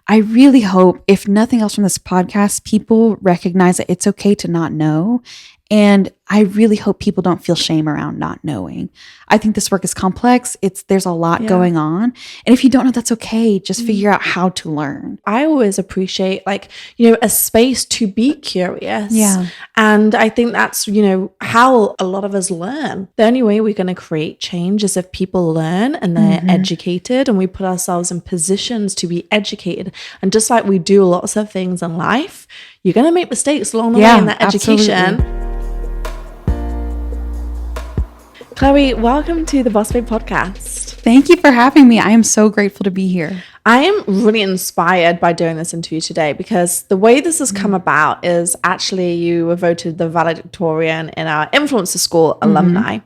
I really hope, if nothing else from this podcast, people recognize that it's okay to not know. And I really hope people don't feel shame around not knowing. I think this work is complex. There's a lot going on. And if you don't know, that's okay. Just figure out how to learn. I always appreciate a space to be curious. Yeah. And I think that's, how a lot of us learn. The only way we're going to create change is if people learn and they're educated, and we put ourselves in positions to be educated. And just like we do lots of things in life, you're going to make mistakes along the way in that education. Absolutely. Chloe, welcome to the Boss Babe podcast. Thank you for having me. I am so grateful to be here. I am really inspired by doing this interview today because the way this has come about is actually you were voted the valedictorian in our influencer school alumni.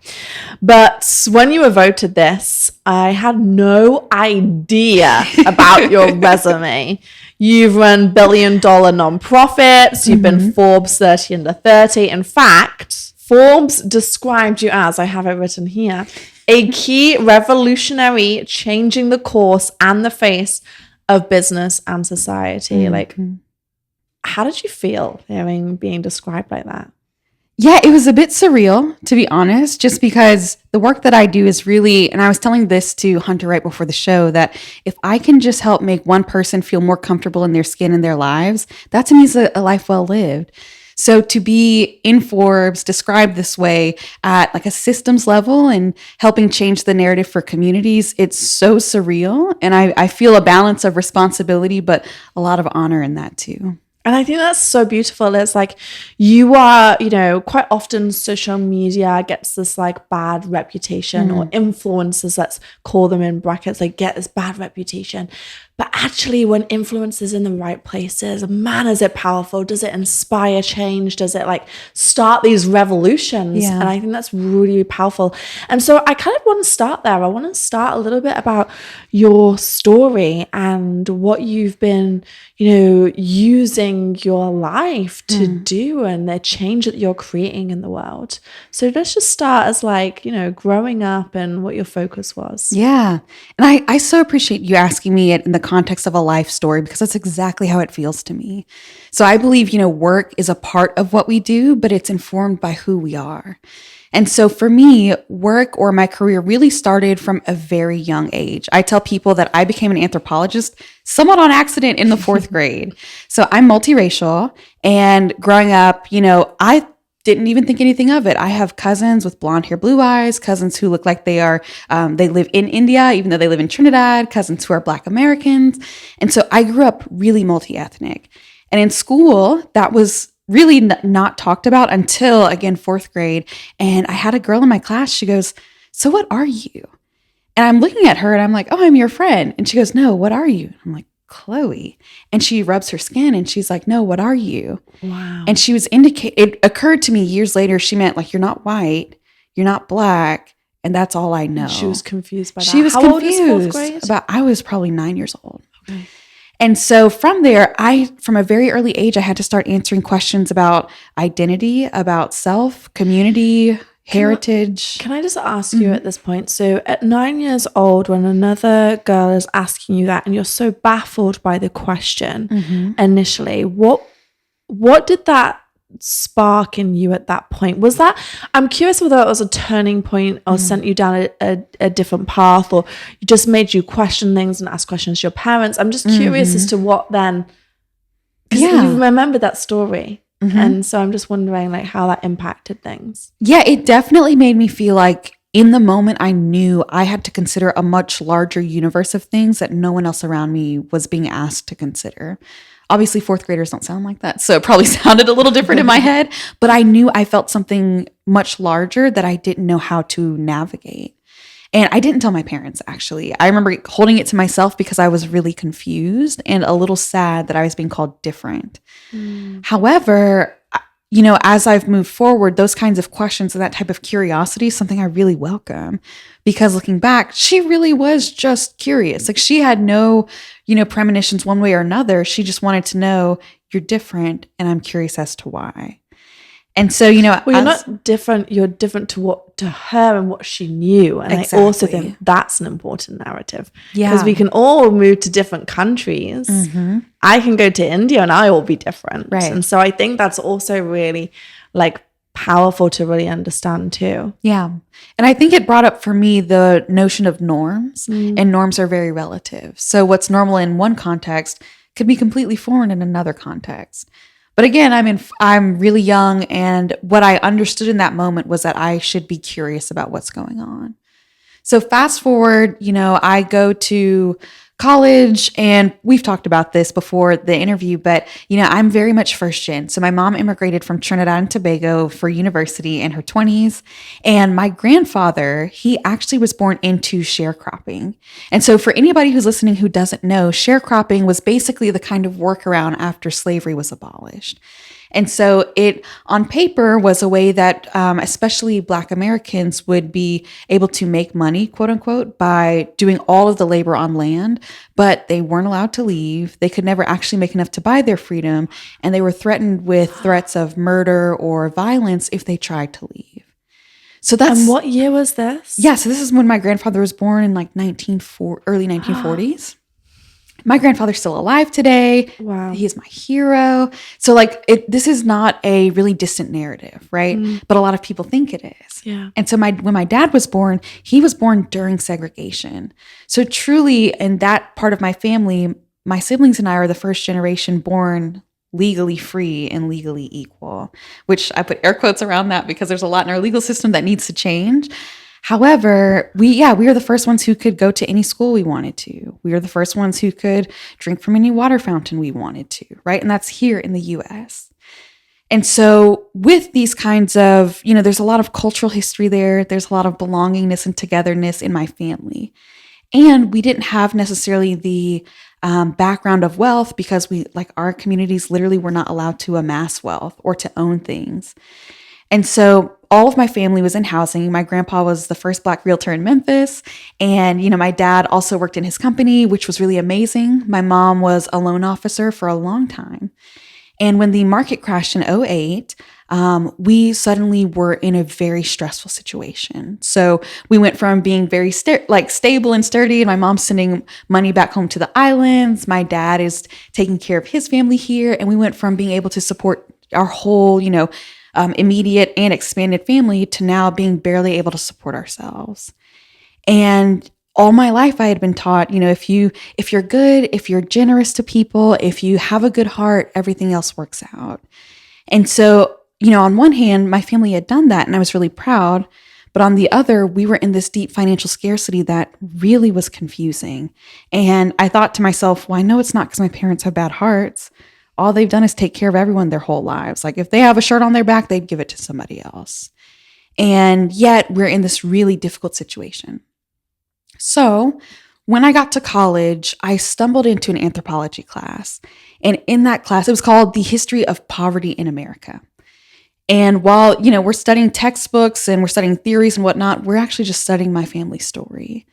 But when you were voted this, I had no idea about your resume. You've run billion-dollar nonprofits. You've been Forbes 30 under 30. In fact, Forbes described you as, I have it written here, a key revolutionary changing the course and the face of business and society. How did you feel being described like that? Yeah, it was a bit surreal, to be honest, just because the work that I do is really, and I was telling this to Hunter right before the show, that if I can just help make one person feel more comfortable in their skin and their lives, that to me is a life well lived. So to be in Forbes, described this way at like a systems level and helping change the narrative for communities, it's so surreal. And I feel a balance of responsibility, but a lot of honor in that too. And I think that's so beautiful. It's like you are, quite often social media gets this bad reputation, or influencers, let's call them in brackets, get this bad reputation. But actually, when influence is in the right places, man, is it powerful? Does it inspire change? Does it start these revolutions? Yeah. And I think that's really powerful. And so I kind of want to start there. I want to start a little bit about your story and what you've been, using your life to do, and the change that you're creating in the world. So let's just start as growing up and what your focus was. Yeah. And I so appreciate you asking me it in the context of a life story, because that's exactly how it feels to me. So I believe, work is a part of what we do, but it's informed by who we are. And so for me, work or my career really started from a very young age. I tell people that I became an anthropologist somewhat on accident in the 4th grade. So I'm multiracial, and growing up, I didn't even think anything of it. I have cousins with blonde hair, blue eyes, cousins who look like they live in India, even though they live in Trinidad, cousins who are Black Americans. And so I grew up really multi-ethnic. And in school, that was really not talked about until, again, 4th grade. And I had a girl in my class. She goes, "So what are you?" And I'm looking at her and I'm like, "Oh, I'm your friend." And she goes, "No, what are you?" I'm like, "Chloe." And she rubs her skin and she's like, "No, what are you?" Wow. And she was it occurred to me years later, she meant you're not white, you're not Black, and that's all I know. And she was confused by that. She was How confused old is 4th grade? I was probably 9 years old. Okay. And so from there, from a very early age, I had to start answering questions about identity, about self, community, heritage. Can I just ask you at this point? So at 9 years old, when another girl is asking you that, and you're so baffled by the question initially, what did that spark in you at that point? Was that, I'm curious whether it was a turning point or sent you down a different path, or it just made you question things and ask questions to your parents. I'm just curious as to what then, because you remembered that story. And so I'm just wondering how that impacted things. Yeah, it definitely made me feel like in the moment I knew I had to consider a much larger universe of things that no one else around me was being asked to consider. Obviously, 4th graders don't sound like that, so it probably sounded a little different in my head, but I knew I felt something much larger that I didn't know how to navigate. And I didn't tell my parents, actually. I remember holding it to myself because I was really confused and a little sad that I was being called different. However, as I've moved forward, those kinds of questions and that type of curiosity is something I really welcome, because looking back, she really was just curious. She had no, premonitions one way or another. She just wanted to know, you're different, and I'm curious as to why. And so, well, you're not different. You're different to her and what she knew. And I also think that's an important narrative. Yeah. Because we can all move to different countries. Mm-hmm. I can go to India and I will be different. Right. And so I think that's also really like powerful to really understand too. Yeah. And I think it brought up for me the notion of norms, and norms are very relative. So what's normal in one context could be completely foreign in another context. But again, I'm really young, and what I understood in that moment was that I should be curious about what's going on. So fast forward, I go to college, and we've talked about this before the interview, but I'm very much first gen. So my mom immigrated from Trinidad and Tobago for university in her 20s, and my grandfather, he actually was born into sharecropping. And so for anybody who's listening who doesn't know, sharecropping was basically the kind of workaround after slavery was abolished. And so it, on paper, was a way that especially Black Americans would be able to make money, quote unquote, by doing all of the labor on land, but they weren't allowed to leave. They could never actually make enough to buy their freedom, and they were threatened with threats of murder or violence if they tried to leave. So that's— And what year was this? Yeah, so this is when my grandfather was born in like early 1940s. My grandfather's still alive today. Wow. He is my hero. So this is not a really distant narrative, right? But a lot of people think it is. Yeah. And so when my dad was born, he was born during segregation. So truly, in that part of my family, my siblings and I are the first generation born legally free and legally equal, which I put air quotes around that because there's a lot in our legal system that needs to change. However, we are the first ones who could go to any school we wanted to. We are the first ones who could drink from any water fountain we wanted to, right? And that's here in the US. And so with these kinds of, there's a lot of cultural history there. There's a lot of belongingness and togetherness in my family. And we didn't have necessarily the background of wealth because our communities literally were not allowed to amass wealth or to own things. And so all of my family was in housing. My grandpa was the first Black realtor in Memphis. And, my dad also worked in his company, which was really amazing. My mom was a loan officer for a long time. And when the market crashed in 2008, we suddenly were in a very stressful situation. So we went from being very stable and sturdy, and my mom's sending money back home to the islands. My dad is taking care of his family here. And we went from being able to support our whole, immediate and expanded family to now being barely able to support ourselves. And all my life I had been taught, if you're good, if you're generous to people, if you have a good heart, everything else works out. And so, on one hand, my family had done that and I was really proud. But on the other, we were in this deep financial scarcity that really was confusing. And I thought to myself, well, I know it's not because my parents have bad hearts. All they've done is take care of everyone their whole lives. Like if they have a shirt on their back, they'd give it to somebody else. And yet we're in this really difficult situation. So when I got to college, I stumbled into an anthropology class. And in that class, it was called The History of Poverty in America. And while, we're studying textbooks and we're studying theories and whatnot, we're actually just studying my family story.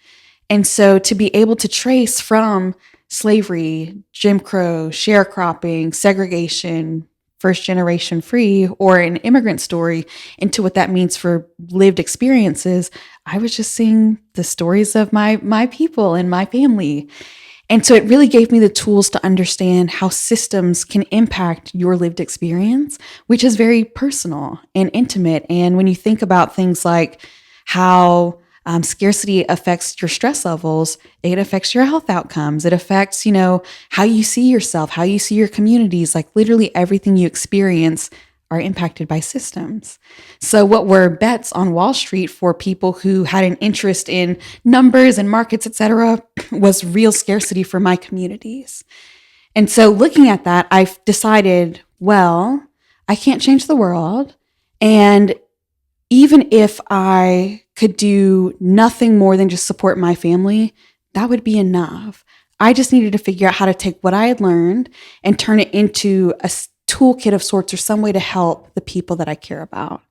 And so to be able to trace from slavery, Jim Crow, sharecropping, segregation, first generation free, or an immigrant story into what that means for lived experiences, I was just seeing the stories of my people and my family. And so it really gave me the tools to understand how systems can impact your lived experience, which is very personal and intimate. And when you think about things like how scarcity affects your stress levels, it affects your health outcomes. It affects, how you see yourself, how you see your communities, like literally everything you experience are impacted by systems. So what were bets on Wall Street for people who had an interest in numbers and markets, et cetera, was real scarcity for my communities. And so looking at that, I've decided, well, I can't change the world. And even if I could do nothing more than just support my family, that would be enough. I just needed to figure out how to take what I had learned and turn it into a toolkit of sorts or some way to help the people that I care about.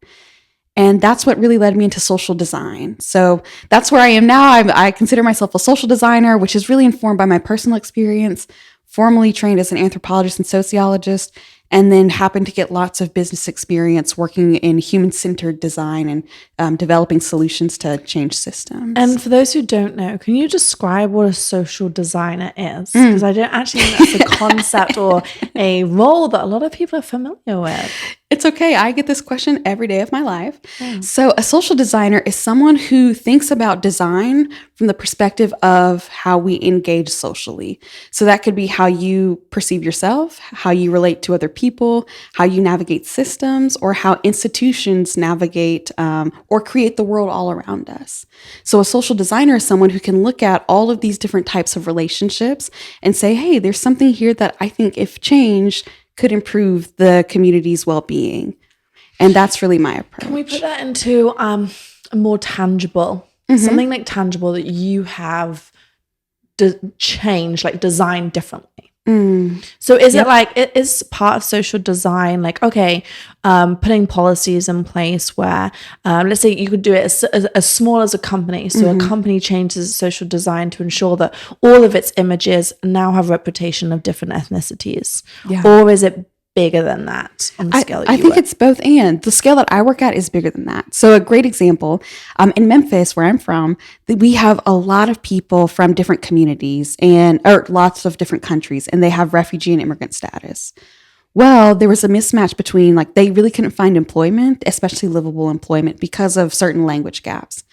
And that's what really led me into social design. So that's where I am now. I consider myself a social designer, which is really informed by my personal experience, formerly trained as an anthropologist and sociologist, and then happened to get lots of business experience working in human-centered design and developing solutions to change systems. And for those who don't know, can you describe what a social designer is? Because I don't actually think that's a concept or a role that a lot of people are familiar with. It's okay. I get this question every day of my life. So a social designer is someone who thinks about design from the perspective of how we engage socially. So that could be how you perceive yourself, how you relate to other people, how you navigate systems, or how institutions navigate or create the world all around us. So a social designer is someone who can look at all of these different types of relationships and say, hey, there's something here that I think if changed could improve the community's well-being. And that's really my approach. Can we put that into a more tangible, something like tangible that you have changed, like designed differently? So is it like, it is part of social design, like, okay, putting policies in place where, let's say you could do it as small as a company. So a company changes its social design to ensure that all of its images now have reputation of different ethnicities. Or is it bigger than that on the scale that I think it's both and. The scale that I work at is bigger than that. So a great example, in Memphis, where I'm from, we have a lot of people from different communities or lots of different countries, and they have refugee and immigrant status. Well, there was a mismatch between, like, they really couldn't find employment, especially livable employment, because of certain language gaps.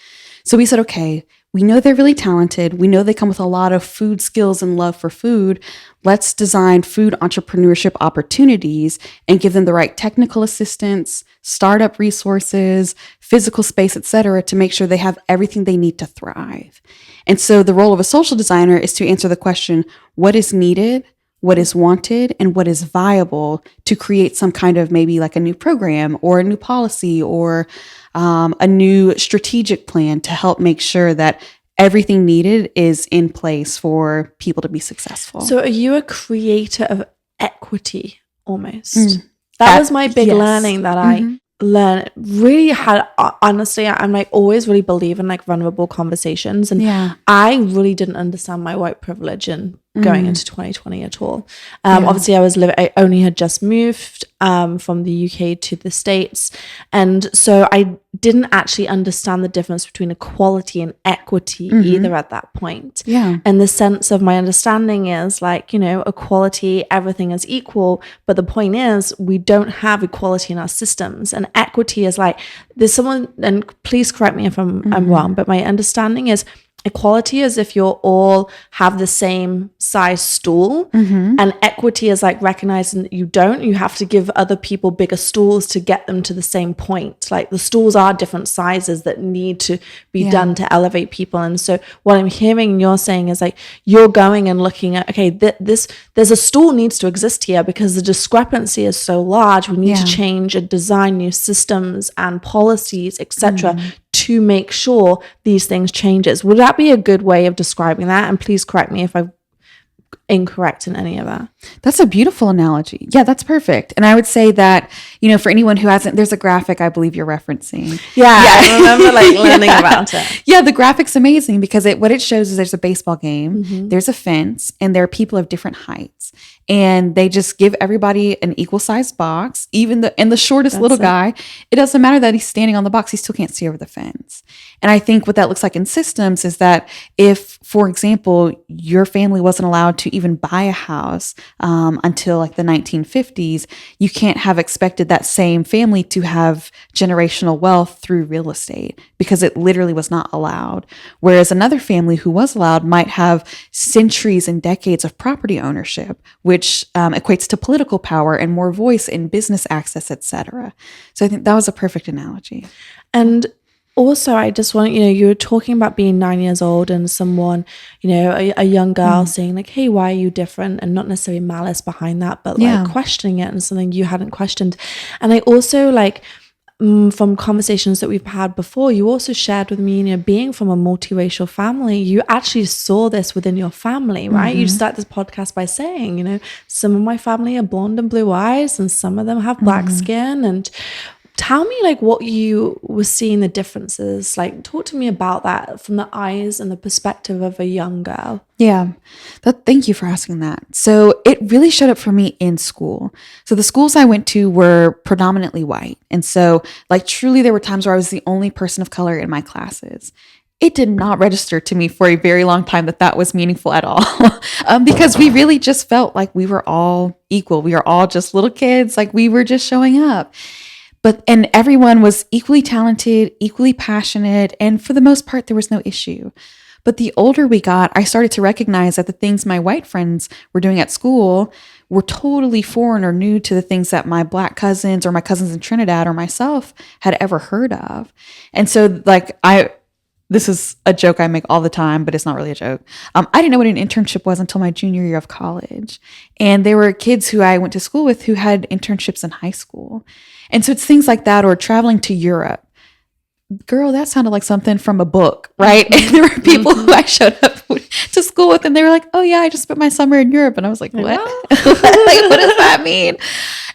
So we said, okay, we know they're really talented. We know they come with a lot of food skills and love for food. Let's design food entrepreneurship opportunities and give them the right technical assistance, startup resources, physical space, et cetera, to make sure they have everything they need to thrive. And so the role of a social designer is to answer the question, what is needed, what is wanted, and what is viable to create some kind of maybe like a new program or a new policy or a new strategic plan to help make sure that everything needed is in place for people to be successful. So are you a creator of equity almost? That was my big learning that I learned. Really had, honestly, I'm like always really believe in like vulnerable conversations. And I really didn't understand my white privilege in going into 2020 at all. Obviously I only had just moved from the UK to the States. And so I didn't actually understand the difference between equality and equity either at that point. And the sense of my understanding is like, you know, equality, everything is equal. But the point is we don't have equality in our systems. And equity is like, there's someone, and please correct me if I'm wrong, but my understanding is equality is if you're all have the same size stool, and equity is like recognizing that you have to give other people bigger stools to get them to the same point. Like the stools are different sizes that need to be done to elevate people. And so what I'm hearing you're saying is like you're going and looking at, okay, there's a stool needs to exist here because the discrepancy is so large. We need to change and design new systems and policies, etc., to make sure these things changes. Would that be a good way of describing that? And please correct me if I'm incorrect in any of that. That's a beautiful analogy. Yeah, that's perfect. And I would say that, you know, for anyone who hasn't, there's a graphic I believe you're referencing. I remember like learning about it. Yeah, the graphic's amazing because what it shows is there's a baseball game, there's a fence, and there are people of different heights. And they just give everybody an equal sized box, even the shortest little guy. It doesn't matter that he's standing on the box, he still can't see over the fence. And I think what that looks like in systems is that if, for example, your family wasn't allowed to even buy a house until like the 1950s, you can't have expected that same family to have generational wealth through real estate because it literally was not allowed. Whereas another family who was allowed might have centuries and decades of property ownership, which equates to political power and more voice in business access, etc. So I think that was a perfect analogy. And also, I just want, you were talking about being 9 years old and someone, a young girl saying like, hey, why are you different? And not necessarily malice behind that, but like questioning it and something you hadn't questioned. And I also like, from conversations that we've had before, you also shared with me, being from a multiracial family, you actually saw this within your family, right? You start this podcast by saying, some of my family are blonde and blue eyes and some of them have black skin. And Tell me like what you were seeing the differences. Like talk to me about that from the eyes and the perspective of a young girl. Yeah. Thank you for asking that. So it really showed up for me in school. So the schools I went to were predominantly white. And so like truly there were times where I was the only person of color in my classes. It did not register to me for a very long time that was meaningful at all. Because we really just felt like we were all equal. We were all just little kids. Like we were just showing up. And everyone was equally talented, equally passionate. And for the most part, there was no issue. But the older we got, I started to recognize that the things my white friends were doing at school were totally foreign or new to the things that my Black cousins or my cousins in Trinidad or myself had ever heard of. And so like this is a joke I make all the time, but it's not really a joke. I didn't know what an internship was until my junior year of college. And there were kids who I went to school with who had internships in high school. And so it's things like that, or traveling to Europe. Girl, that sounded like something from a book, right? And there were people who I showed up to school with, and they were like, "Oh yeah, I just spent my summer in Europe," and I was like, "What? Like, what does that mean?"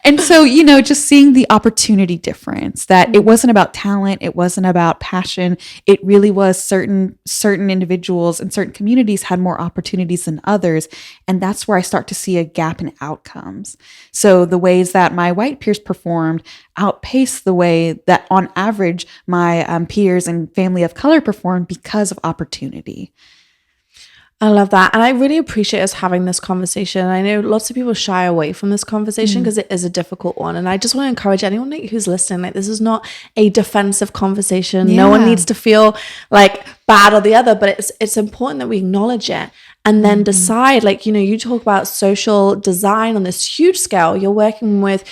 And so, just seeing the opportunity difference, that it wasn't about talent, it wasn't about passion. It really was certain individuals and certain communities had more opportunities than others, and that's where I start to see a gap in outcomes. So the ways that my white peers performed outpace the way that on average my peers and family of color perform because of opportunity. I love that. And I really appreciate us having this conversation. I know lots of people shy away from this conversation because it is a difficult one. And I just want to encourage anyone who's listening, like this is not a defensive conversation. No one needs to feel like bad or the other, but it's important that we acknowledge it and then decide, like, you talk about social design on this huge scale. You're working with,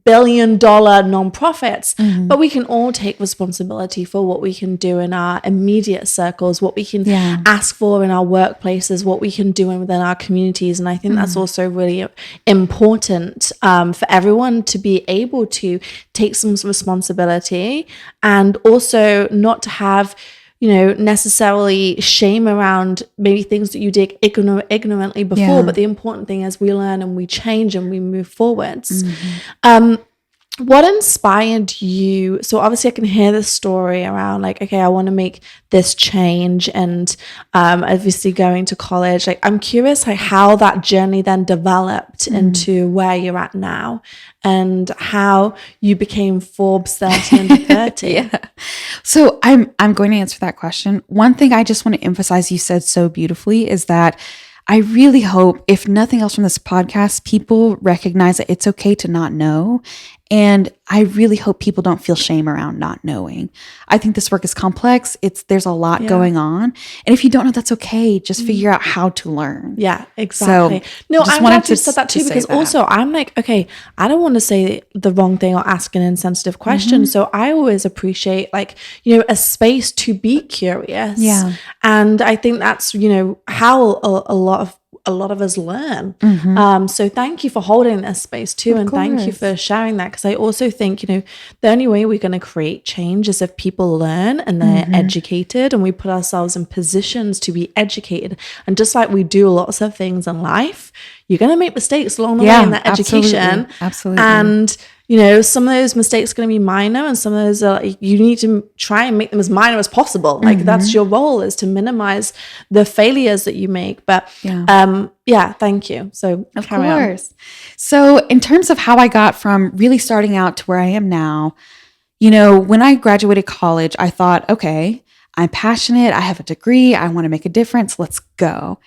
billion-dollar nonprofits, but we can all take responsibility for what we can do in our immediate circles, what we can ask for in our workplaces, what we can do within our communities. And I think that's also really important for everyone to be able to take some responsibility and also not to have necessarily shame around maybe things that you did ignorantly before. But the important thing is we learn and we change and we move forwards. What inspired you? So obviously I can hear the story around like, okay, I want to make this change, and obviously going to college. Like I'm curious like how that journey then developed into where you're at now and how you became Forbes 30 under 30. So I'm going to answer that question. One thing I just want to emphasize you said so beautifully is that I really hope, if nothing else from this podcast, people recognize that it's okay to not know. And I really hope people don't feel shame around not knowing. I think this work is complex. There's a lot going on. And if you don't know, that's okay. Just figure out how to learn. Yeah, exactly. So, no, I'm glad you said that too, because also I'm like, okay, I don't want to say the wrong thing or ask an insensitive question. So I always appreciate like, a space to be curious. Yeah. And I think that's, how a lot of us learn. So thank you for holding this space too. And thank you for sharing that. Because I also think, the only way we're going to create change is if people learn and they're educated, and we put ourselves in positions to be educated. And just like we do lots of things in life, you're going to make mistakes along the way in that education. Absolutely. And some of those mistakes are going to be minor, and some of those are you need to try and make them as minor as possible. Like that's your role, is to minimize the failures that you make. But thank you. So of course. So in terms of how I got from really starting out to where I am now, when I graduated college, I thought, okay, I'm passionate. I have a degree. I want to make a difference. Let's go.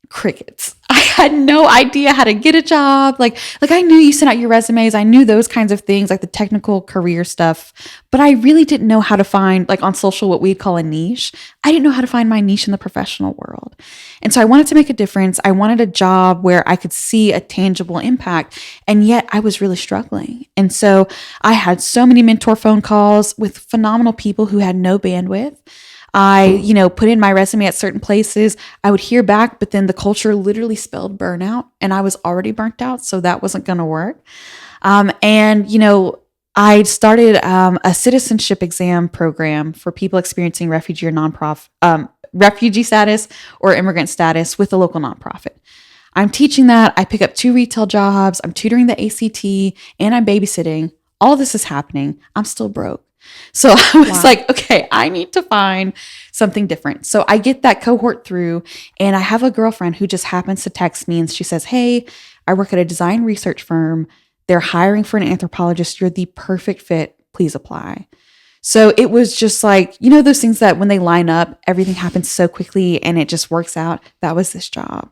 Crickets. I had no idea how to get a job. Like I knew you sent out your resumes. I knew those kinds of things, like the technical career stuff, but I really didn't know how to find, like on social, what we'd call a niche. I didn't know how to find my niche in the professional world. And so I wanted to make a difference. I wanted a job where I could see a tangible impact, and yet I was really struggling. And so I had so many mentor phone calls with phenomenal people who had no bandwidth. I, put in my resume at certain places. I would hear back, but then the culture literally spelled burnout, and I was already burnt out. So that wasn't going to work. I started a citizenship exam program for people experiencing refugee status or immigrant status with a local nonprofit. I'm teaching that. I pick up 2 retail jobs. I'm tutoring the ACT, and I'm babysitting All of this is happening. I'm still broke. So I was like, okay, I need to find something different. So I get that cohort through, and I have a girlfriend who just happens to text me, and she says, hey, I work at a design research firm. They're hiring for an anthropologist. You're the perfect fit. Please apply. So it was just like, you know, those things that when they line up, everything happens so quickly and it just works out. That was this job.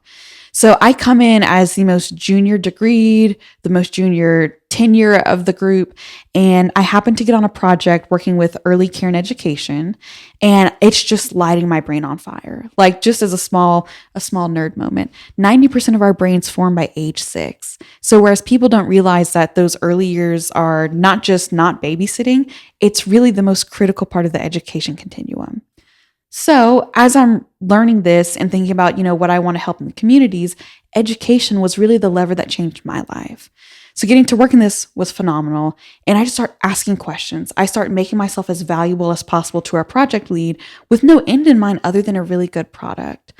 So I come in as the most junior degreed, the most junior tenure of the group. And I happen to get on a project working with early care and education. And it's just lighting my brain on fire. Like, just as a small nerd moment, 90% of our brains form by age 6. So whereas people don't realize that those early years are not just not babysitting, it's really the most critical part of the education continuum. So as I'm learning this and thinking about, you know, what I want to help in the communities, education was really the lever that changed my life. So getting to work in this was phenomenal. And I just start asking questions. I start making myself as valuable as possible to our project lead with no end in mind other than a really good product.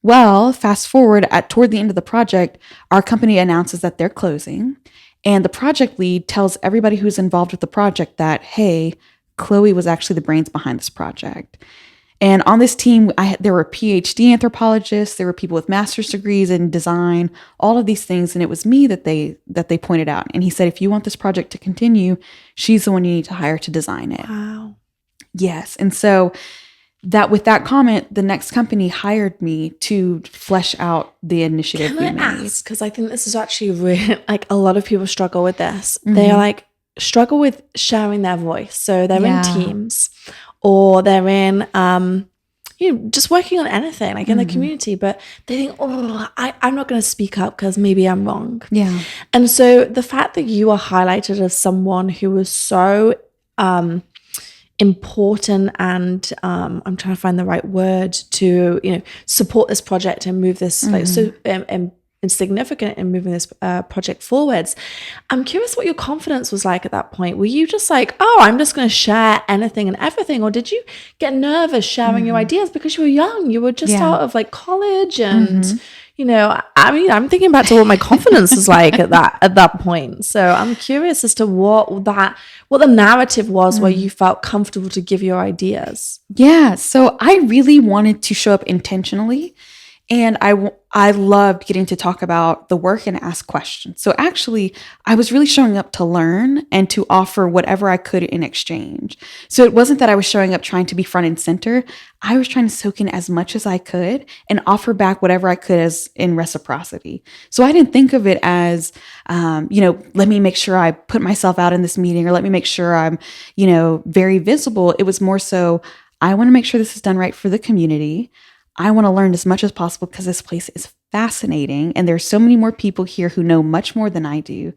Well, fast forward toward the end of the project, our company announces that they're closing. And the project lead tells everybody who's involved with the project that, hey, Chloe was actually the brains behind this project. And on this team, there were PhD anthropologists, there were people with master's degrees in design, all of these things. And it was me that they pointed out. And he said, if you want this project to continue, she's the one you need to hire to design it. Wow. Yes. And so with that comment, the next company hired me to flesh out the initiative we made. Ask? Because I think this is actually really, like, a lot of people struggle with this. Mm-hmm. They are like, struggle with sharing their voice. So they're in teams, or they're in, just working on anything, like in the community, but they think, I'm not going to speak up because maybe I'm wrong. Yeah. And so the fact that you are highlighted as someone who was so important and I'm trying to find the right word to, support this project and move this, like, so and significant in moving this project forwards. I'm curious what your confidence was like at that point. Were you just like, I'm just going to share anything and everything? Or did you get nervous sharing your ideas because you were young? You were just out of like college and, I'm thinking back to what my confidence was like at that point. So I'm curious as to what the narrative was where you felt comfortable to give your ideas. Yeah. So I really wanted to show up intentionally. And I loved getting to talk about the work and ask questions. So actually, I was really showing up to learn and to offer whatever I could in exchange. So it wasn't that I was showing up trying to be front and center. I was trying to soak in as much as I could and offer back whatever I could as in reciprocity. So I didn't think of it as, let me make sure I put myself out in this meeting, or let me make sure I'm, very visible. It was more so, I want to make sure this is done right for the community. I want to learn as much as possible because this place is fascinating and there's so many more people here who know much more than I do.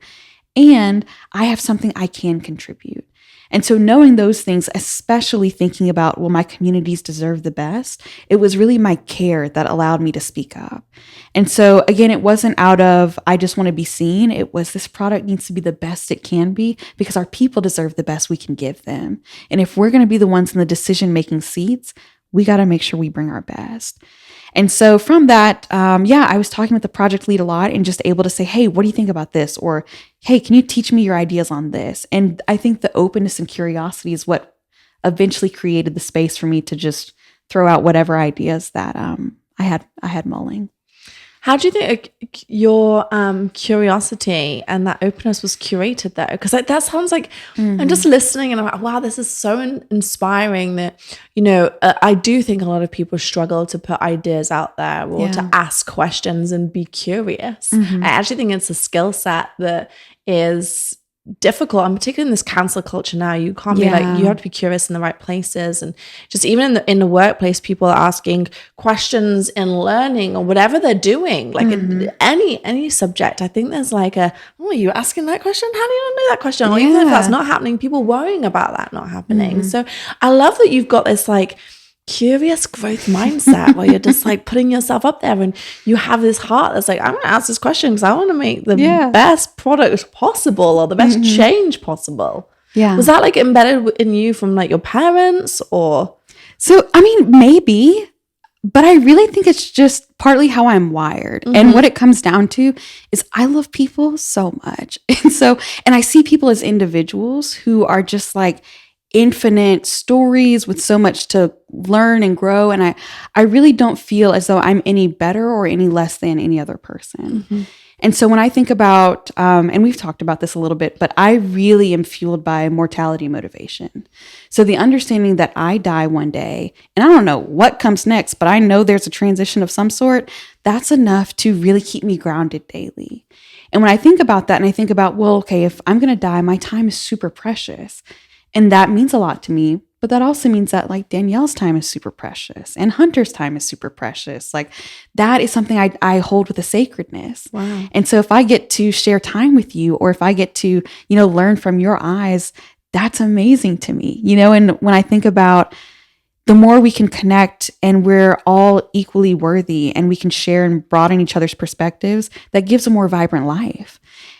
And I have something I can contribute. And so knowing those things, especially thinking about, my communities deserve the best, it was really my care that allowed me to speak up. And so again, it wasn't out of, I just want to be seen. It was, this product needs to be the best it can be because our people deserve the best we can give them. And if we're going to be the ones in the decision-making seats, we got to make sure we bring our best. And so from that, I was talking with the project lead a lot and just able to say, hey, what do you think about this? Or, hey, can you teach me your ideas on this? And I think the openness and curiosity is what eventually created the space for me to just throw out whatever ideas that I had mulling. How do you think your curiosity and that openness was curated though? Because that sounds like, I'm just listening and I'm like, wow, this is so inspiring that, I do think a lot of people struggle to put ideas out there or to ask questions and be curious. I actually think it's a skill set that is difficult, and particularly in this cancel culture now, you can't be like, you have to be curious in the right places. And just even in the workplace, people are asking questions in learning or whatever they're doing, like any subject. I think there's like are you asking that question? How do you know that question? Or even if that's not happening, people worrying about that not happening. So I love that you've got this like curious growth mindset where you're just like putting yourself up there and you have this heart that's like, I'm going to ask this question because I want to make the best product possible or the best change possible. Yeah. Was that like embedded in you from like your parents or? So, maybe. But I really think it's just partly how I'm wired. And what it comes down to is I love people so much. And I see people as individuals who are just like infinite stories with so much to learn and grow. And I really don't feel as though I'm any better or any less than any other person. And so when I think about, and we've talked about this a little bit, but I really am fueled by mortality motivation. So the understanding that I die one day, and I don't know what comes next, but I know there's a transition of some sort, that's enough to really keep me grounded daily. And when I think about that and I think about, well, okay, if I'm going to die, my time is super precious. And that means a lot to me. But that also means that like Danielle's time is super precious and Hunter's time is super precious. Like that is something I hold with a sacredness. Wow. And so if I get to share time with you, or if I get to, learn from your eyes, that's amazing to me, and when I think about the more we can connect and we're all equally worthy and we can share and broaden each other's perspectives, that gives a more vibrant life.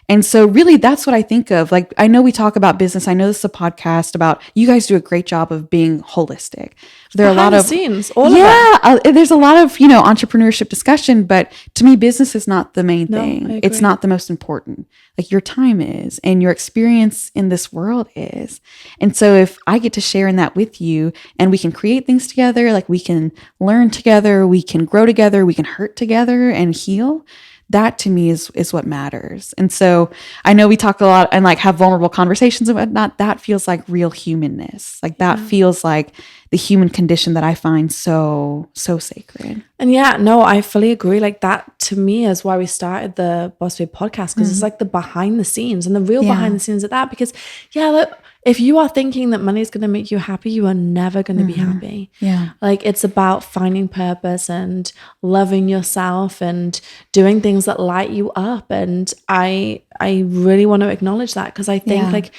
And so really that's what I think of. Like, I know we talk about business. I know this is a podcast about, you guys do a great job of being holistic. There are a lot of scenes, all of it. There's a lot of, entrepreneurship discussion, but to me, business is not the main thing. It's not the most important. Like your time is, and your experience in this world is. And so if I get to share in that with you and we can create things together, like we can learn together, we can grow together, we can hurt together and heal, that to me is what matters. And so I know we talk a lot and like have vulnerable conversations and whatnot. That feels like real humanness. Like that feels like the human condition that I find so, so sacred. And yeah, no, I fully agree. Like that to me is why we started the Boss Babe podcast, because it's like the behind the scenes and the real behind the scenes of that. Because look, if you are thinking that money is going to make you happy, you are never going to be happy. Yeah. Like it's about finding purpose and loving yourself and doing things that light you up. And I really want to acknowledge that, because I think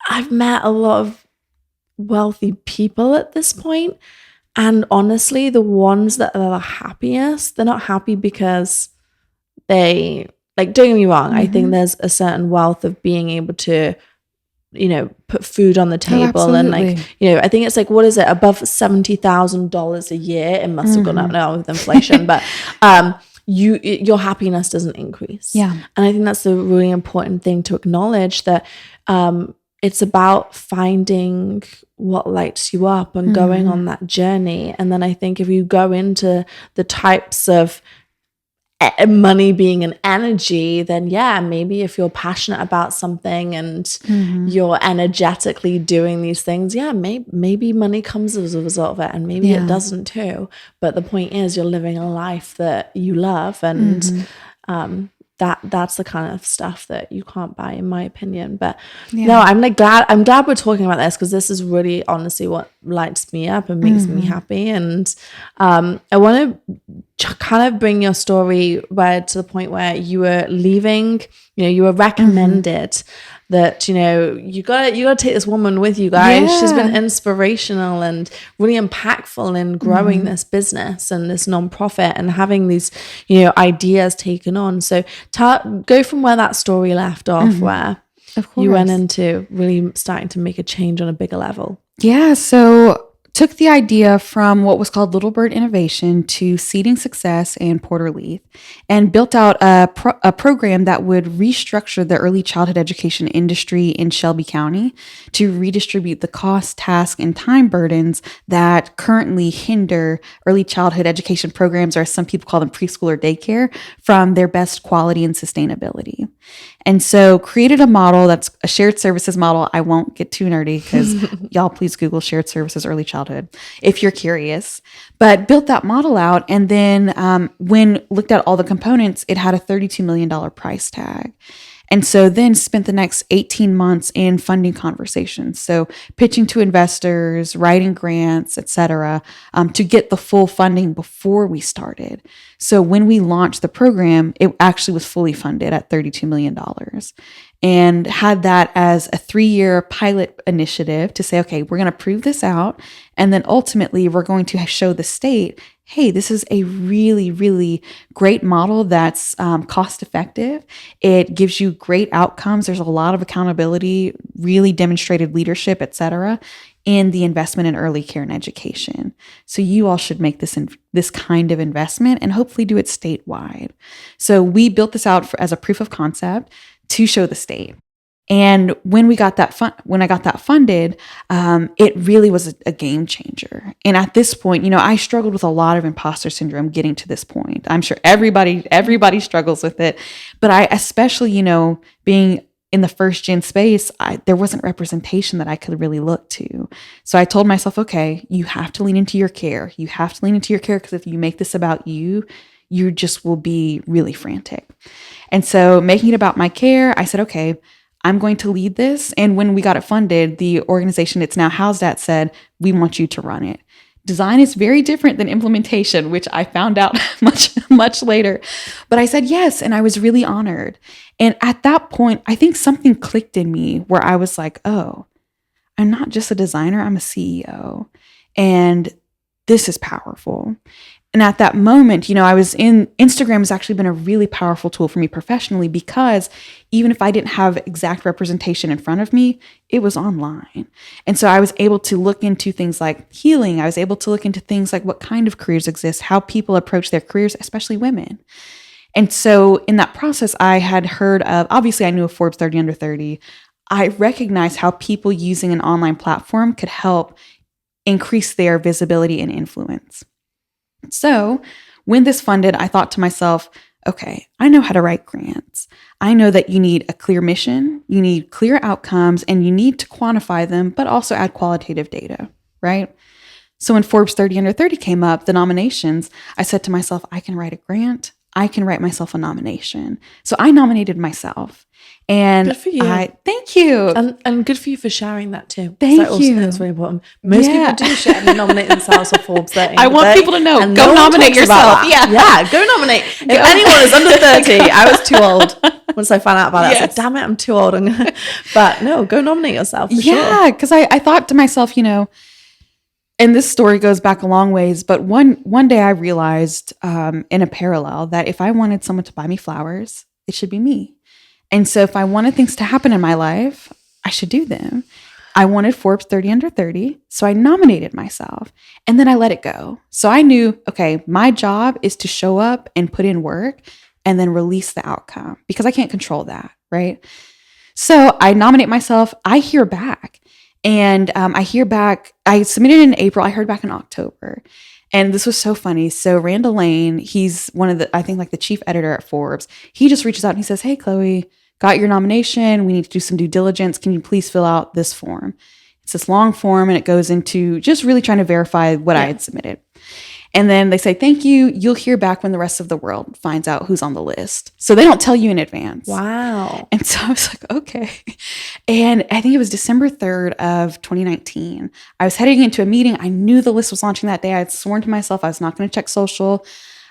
I've met a lot of wealthy people at this point. And honestly, the ones that are the happiest, they're not happy because they, like, don't get me wrong. I think there's a certain wealth of being able to, put food on the table. And like, I think it's like, what is it? Above $70,000 a year. It must have gone up now with inflation, but, your happiness doesn't increase. Yeah. And I think that's the really important thing to acknowledge, that, it's about finding what lights you up and going on that journey. And then I think if you go into the types of money being an energy, then maybe if you're passionate about something and you're energetically doing these things, maybe money comes as a result of it, and maybe it doesn't too. But the point is, you're living a life that you love, and that's the kind of stuff that you can't buy, in my opinion. But no, I'm glad we're talking about this, because this is really honestly what lights me up and makes me happy. And I want to kind of bring your story to the point where you were leaving, you were recommended that, you gotta take this woman with you guys. She's been inspirational and really impactful in growing this business and this nonprofit and having these, ideas taken on. So go from where that story left off, where you went into really starting to make a change on a bigger level. Yeah. So took the idea from what was called Little Bird Innovation to Seeding Success and Porter Leith, and built out a program that would restructure the early childhood education industry in Shelby County to redistribute the cost, task, and time burdens that currently hinder early childhood education programs, or as some people call them, preschool or daycare, from their best quality and sustainability. And so created a model that's a shared services model. I won't get too nerdy, because y'all please Google shared services early childhood if you're curious, but built that model out. And then when looked at all the components, it had a $32 million price tag. And so then spent the next 18 months in funding conversations. So pitching to investors, writing grants, et cetera, to get the full funding before we started. So when we launched the program, it actually was fully funded at $32 million, and had that as a 3-year pilot initiative to say, okay, we're going to prove this out. And then ultimately we're going to show the state, hey, this is a really, really great model that's cost effective. It gives you great outcomes. There's a lot of accountability, really demonstrated leadership, et cetera. in the investment in early care and education. So you all should make this kind of investment and hopefully do it statewide. So we built this out as a proof of concept to show the state. And when I got that funded, it really was a game changer. And at this point, I struggled with a lot of imposter syndrome getting to this point. I'm sure everybody struggles with it, but I especially, being in the first gen space, there wasn't representation that I could really look to. So I told myself, okay, you have to lean into your care. You have to lean into your care, because if you make this about you, you just will be really frantic. And so making it about my care, I said, okay, I'm going to lead this. And when we got it funded, the organization it's now housed at said, we want you to run it. Design is very different than implementation, which I found out much later. But I said yes, and I was really honored. And at that point, I think something clicked in me where I was like, oh, I'm not just a designer, I'm a CEO. And this is powerful. And at that moment, Instagram has actually been a really powerful tool for me professionally, because even if I didn't have exact representation in front of me, it was online. And so I was able to look into things like healing. I was able to look into things like what kind of careers exist, how people approach their careers, especially women. And so in that process, I had heard of, obviously I knew of Forbes 30 Under 30. I recognized how people using an online platform could help increase their visibility and influence. So when this funded, I thought to myself, okay, I know how to write grants. I know that you need a clear mission, you need clear outcomes, and you need to quantify them, but also add qualitative data, right? So when Forbes 30 Under 30 came up, the nominations, I said to myself, I can write a grant. I can write myself a nomination. So I nominated myself. And good for you. Thank you. And good for you for sharing that too. Thank you. Also, that's very important. Most people do share and nominate themselves for Forbes 30. I want people to know. Go nominate yourself. Yeah, go nominate. If anyone is under 30, I was too old. Once I found out about it, I said, damn it, I'm too old. But no, go nominate yourself for sure. Yeah, because I thought to myself, and this story goes back a long ways, but one day I realized in a parallel that if I wanted someone to buy me flowers, it should be me. And so if I wanted things to happen in my life, I should do them. I wanted Forbes 30 Under 30, so I nominated myself, and then I let it go. So I knew, okay, my job is to show up and put in work and then release the outcome, because I can't control that, right? So I nominate myself, I hear back. And I submitted in April, I heard back in October. And this was so funny. So Randall Lane, he's one of the, I think like the chief editor at Forbes. He just reaches out and he says, hey, Chloe, got your nomination. We need to do some due diligence. Can you please fill out this form? It's this long form, and it goes into just really trying to verify what I had submitted. And then they say, thank you. You'll hear back when the rest of the world finds out who's on the list. So they don't tell you in advance. Wow. And so I was like, okay. And I think it was December 3rd of 2019. I was heading into a meeting. I knew the list was launching that day. I had sworn to myself I was not going to check social.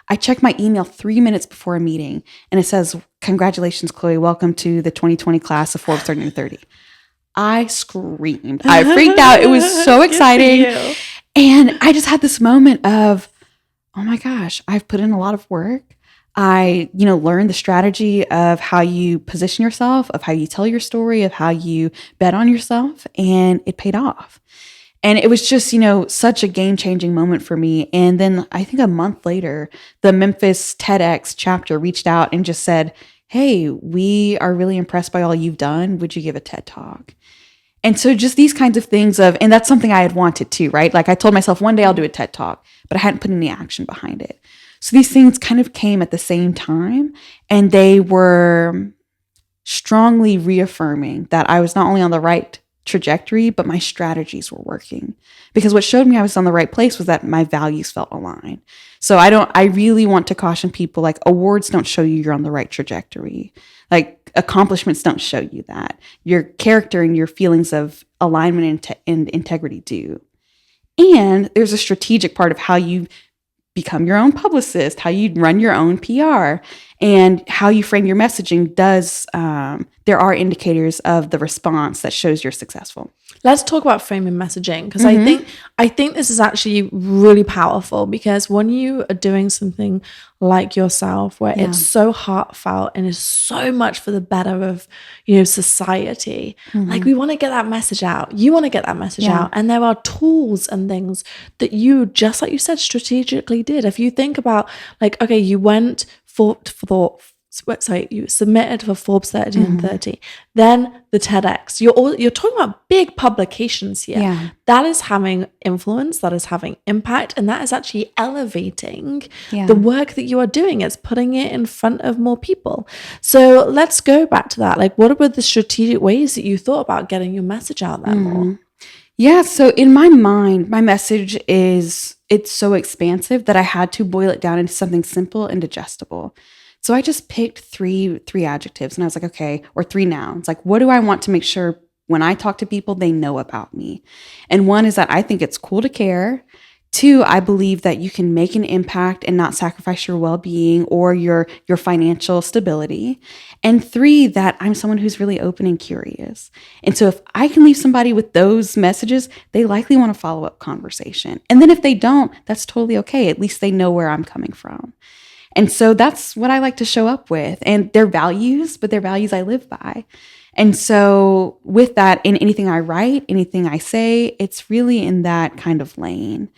I checked my email 3 minutes before a meeting, and it says, congratulations, Chloe. Welcome to the 2020 class of Forbes 30 Under 30. I screamed. I freaked out. It was so exciting. And I just had this moment of, oh my gosh, I've put in a lot of work. I, learned the strategy of how you position yourself, of how you tell your story, of how you bet on yourself, and it paid off. And it was just, such a game-changing moment for me. And then I think a month later, the Memphis TEDx chapter reached out and just said, hey, we are really impressed by all you've done. Would you give a TED Talk? And so just these kinds of things and that's something I had wanted too, right? Like I told myself one day I'll do a TED Talk, but I hadn't put any action behind it. So these things kind of came at the same time, and they were strongly reaffirming that I was not only on the right trajectory, but my strategies were working. Because what showed me I was on the right place was that my values felt aligned. So I really want to caution people, like awards don't show you you're on the right trajectory. Like accomplishments don't show you that. Your character and your feelings of alignment and integrity do. And there's a strategic part of how you become your own publicist, how you run your own PR. And how you frame your messaging does, there are indicators of the response that shows you're successful. Let's talk about framing messaging, because I think this is actually really powerful, because when you are doing something like yourself, where it's so heartfelt and is so much for the better of, society, like we want to get that message out. You want to get that message out, and there are tools and things that you, just like you said, strategically did. If you think about, like, okay, you went you submitted for Forbes 30 and 30, then the TEDx. You're talking about big publications here. Yeah. That is having influence, that is having impact, and that is actually elevating the work that you are doing. It's putting it in front of more people. So let's go back to that. Like, what were the strategic ways that you thought about getting your message out there more? Yeah, so in my mind, my message it's so expansive that I had to boil it down into something simple and digestible. So I just picked three adjectives, and I was like, okay, or 3 nouns. Like, what do I want to make sure when I talk to people, they know about me? And one is that I think it's cool to care. 2, I believe that you can make an impact and not sacrifice your well-being or your financial stability. And 3, that I'm someone who's really open and curious. And so if I can leave somebody with those messages, they likely want a follow-up conversation. And then if they don't, that's totally okay. At least they know where I'm coming from. And so that's what I like to show up with. And they're values, but they're values I live by. And so with that, in anything I write, anything I say, it's really in that kind of lane.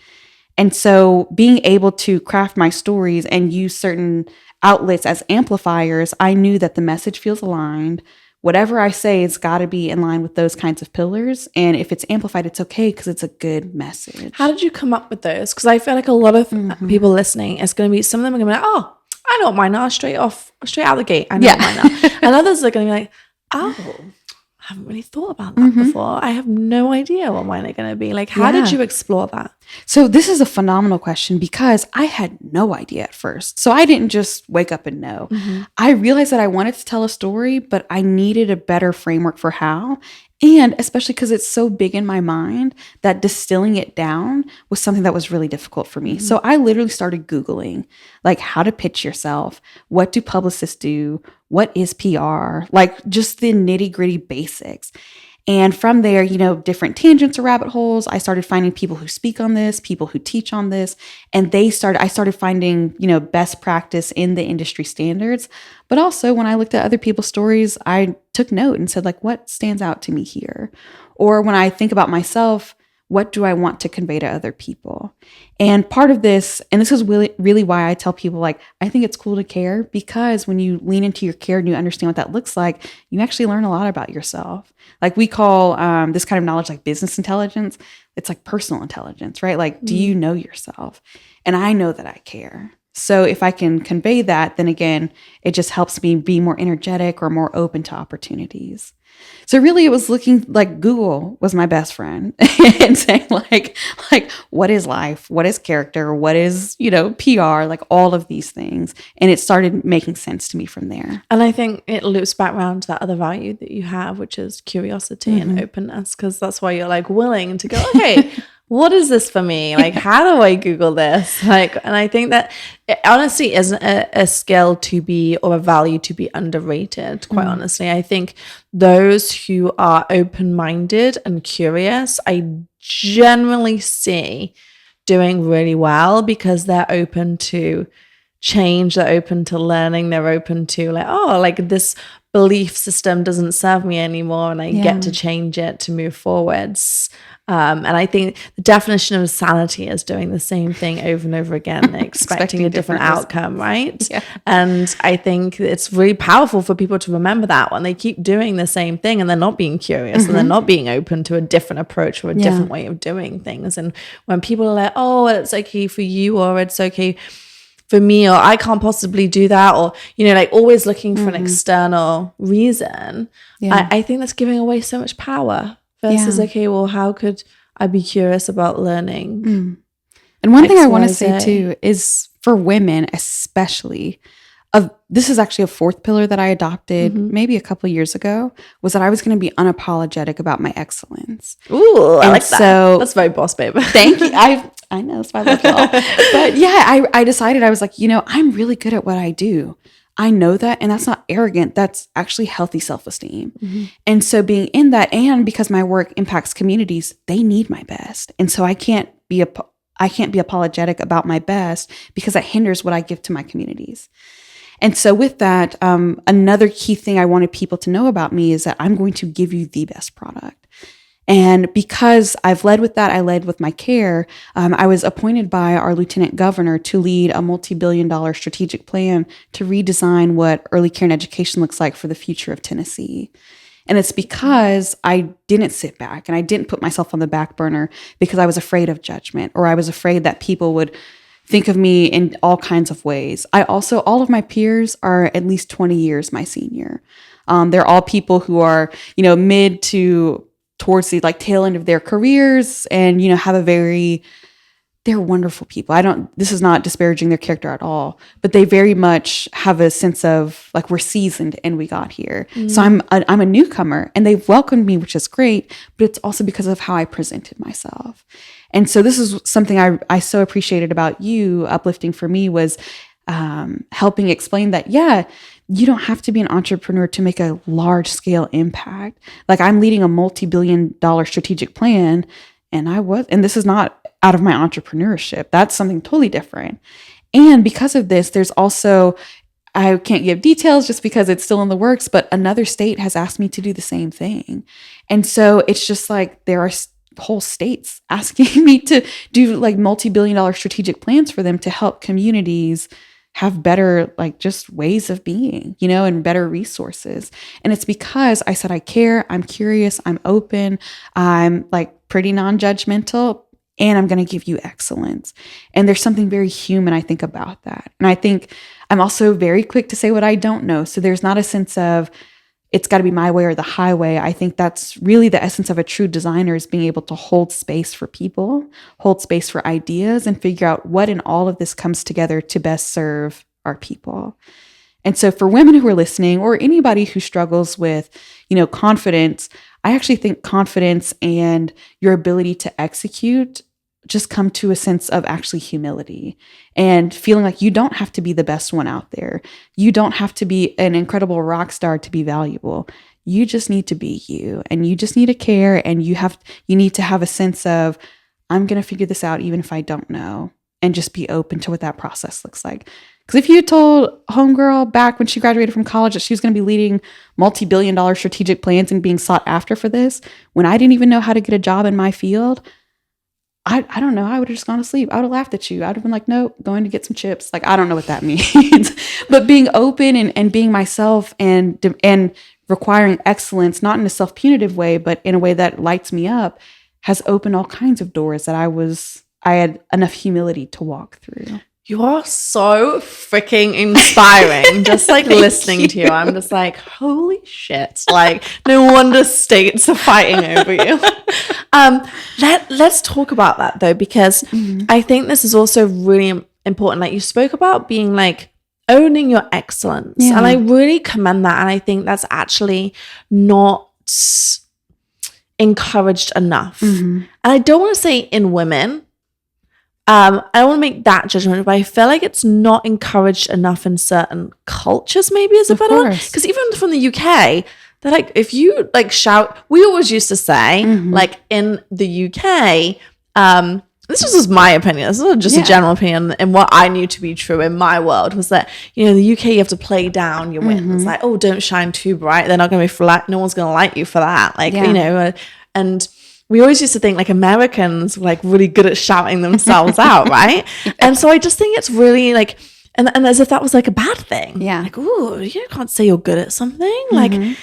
And so being able to craft my stories and use certain outlets as amplifiers, I knew that the message feels aligned. Whatever I say has got to be in line with those kinds of pillars. And if it's amplified, it's okay because it's a good message. How did you come up with those? Because I feel like a lot of people listening, it's going to be, some of them are going to be like, oh, I know what mine are straight out of the gate. I know what mine are. And others are going to be like, oh, I haven't really thought about that before. I have no idea what mine are going to be. Like, how did you explore that? So this is a phenomenal question because I had no idea at first. So I didn't just wake up and know. I realized that I wanted to tell a story, but I needed a better framework for how. And especially because it's so big in my mind that distilling it down was something that was really difficult for me. So I literally started Googling, like, how to pitch yourself. What do publicists do? What is PR? Like, just the nitty gritty basics. And from there, different tangents or rabbit holes, I started finding people who speak on this, people who teach on this. And I started finding, best practice in the industry standards. But also when I looked at other people's stories, I took note and said, like, what stands out to me here? Or when I think about myself, what do I want to convey to other people? And part of this, and this is really, really why I tell people, like, I think it's cool to care, because when you lean into your care and you understand what that looks like, you actually learn a lot about yourself. Like, we call this kind of knowledge like business intelligence. It's like personal intelligence, right? Like, do you know yourself? And I know that I care. So if I can convey that, then again, it just helps me be more energetic or more open to opportunities. So really it was looking like Google was my best friend and saying like, what is life? What is character? What is, PR? Like all of these things. And it started making sense to me from there. And I think it loops back around to that other value that you have, which is curiosity and openness, because that's why you're like willing to go, okay, what is this for me? Like, how do I Google this? Like, and I think that it honestly isn't a skill to be, or a value to be underrated, quite honestly. I think those who are open-minded and curious, I generally see doing really well because they're open to change, they're open to learning, they're open to like this belief system doesn't serve me anymore and I get to change it to move forwards. And I think the definition of sanity is doing the same thing over and over again, expecting a different outcome, right? Yeah. And I think it's really powerful for people to remember that when they keep doing the same thing and they're not being curious and they're not being open to a different approach or a different way of doing things. And when people are like, oh, it's okay for you, or it's okay for me, or I can't possibly do that, or, like always looking for an external reason, I think that's giving away so much power. Versus, okay, well, how could I be curious about learning? And one thing I want to say too is for women, especially, this is actually a 4th pillar that I adopted maybe a couple of years ago, was that I was going to be unapologetic about my excellence. Ooh, I like that. So, that's very boss babe. Thank you. I know, that's why I love y'all. But yeah, I decided, I was like, I'm really good at what I do. I know that, and that's not arrogant. That's actually healthy self-esteem. And so being in that, and because my work impacts communities, they need my best. And so I can't be apologetic about my best because that hinders what I give to my communities. And so with that, another key thing I wanted people to know about me is that I'm going to give you the best product. And because I've led with that, I led with my care. I was appointed by our lieutenant governor to lead a multi-billion-dollar strategic plan to redesign what early care and education looks like for the future of Tennessee. And it's because I didn't sit back and I didn't put myself on the back burner because I was afraid of judgment, or I was afraid that people would think of me in all kinds of ways. All of my peers are at least 20 years my senior. They're all people who are, mid to towards the tail end of their careers, and they're wonderful people. This is not disparaging their character at all, but they very much have a sense of we're seasoned and we got here. So I'm a newcomer, and they've welcomed me, which is great, but it's also because of how I presented myself. And so this is something I so appreciated about you uplifting for me, was helping explain that, you don't have to be an entrepreneur to make a large scale impact. I'm leading a multi-billion-dollar strategic plan, and this is not out of my entrepreneurship. That's something totally different. And because of this, there's also, I can't give details just because it's still in the works, but another state has asked me to do the same thing. And so it's just there are whole states asking me to do multi-billion-dollar strategic plans for them to help communities have better just ways of being, and better resources. And it's because I said, I care, I'm curious, I'm open, I'm pretty non-judgmental, and I'm going to give you excellence. And there's something very human, I think, about that. And I think I'm also very quick to say what I don't know. So there's not a sense of it's got to be my way or the highway. I think that's really the essence of a true designer, is being able to hold space for people, hold space for ideas, and figure out what in all of this comes together to best serve our people. And so for women who are listening, or anybody who struggles with, confidence, I actually think confidence and your ability to execute just come to a sense of actually humility and feeling like you don't have to be the best one out there. You don't have to be an incredible rock star to be valuable. You just need to be you, and you just need to care, and you need to have a sense of, I'm going to figure this out even if I don't know, and just be open to what that process looks like. Because if you told homegirl back when she graduated from college that she was going to be leading multi-billion-dollar strategic plans and being sought after for this, when I didn't even know how to get a job in my field, I don't know. I would have just gone to sleep. I would have laughed at you. I would have been like, nope, going to get some chips. I don't know what that means. But being open and being myself and requiring excellence, not in a self-punitive way, but in a way that lights me up, has opened all kinds of doors that I had enough humility to walk through. You are so freaking inspiring. Just listening to you, I'm just holy shit. No wonder states are fighting over you. Let's talk about that though, because I think this is also really important. You spoke about being owning your excellence. Yeah. And I really commend that. And I think that's actually not encouraged enough. And I don't want to say in women, I don't want to make that judgment, but I feel like it's not encouraged enough in certain cultures, maybe is a better one. Because even from the UK, they're if you shout, we always used to say, in the UK, this was just my opinion, this is just a general opinion, and what I knew to be true in my world was that, the UK, you have to play down your wins. Oh, don't shine too bright. They're not going to be flat. No one's going to like you for that. And we always used to think Americans were really good at shouting themselves out, right? And so I just think it's really and as if that was a bad thing. Yeah. Ooh, you can't say you're good at something.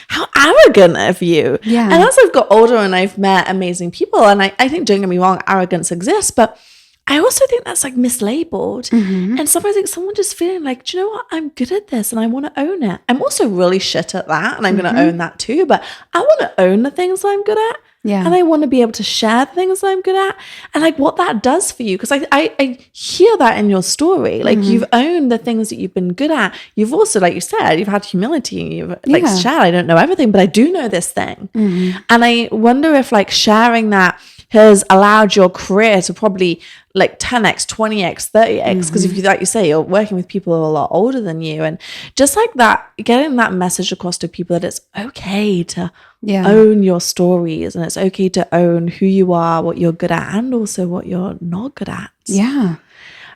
How arrogant of you. Yeah. And as I've got older and I've met amazing people, and I think, don't get me wrong, arrogance exists, but I also think that's mislabeled. And sometimes I think someone just feeling do you know what? I'm good at this and I want to own it. I'm also really shit at that, and I'm going to own that too, but I want to own the things I'm good at. Yeah. And I want to be able to share things that I'm good at, and what that does for you. Because I hear that in your story. You've owned the things that you've been good at. You've also, like you said, you've had humility. You've shared, I don't know everything, but I do know this thing. And I wonder if sharing that has allowed your career to probably like 10x, 20x, 30x. Because if you, like you say, you're working with people who are a lot older than you, and just like that, getting that message across to people that it's okay to own your stories, and it's okay to own who you are, what you're good at, and also what you're not good at. Yeah.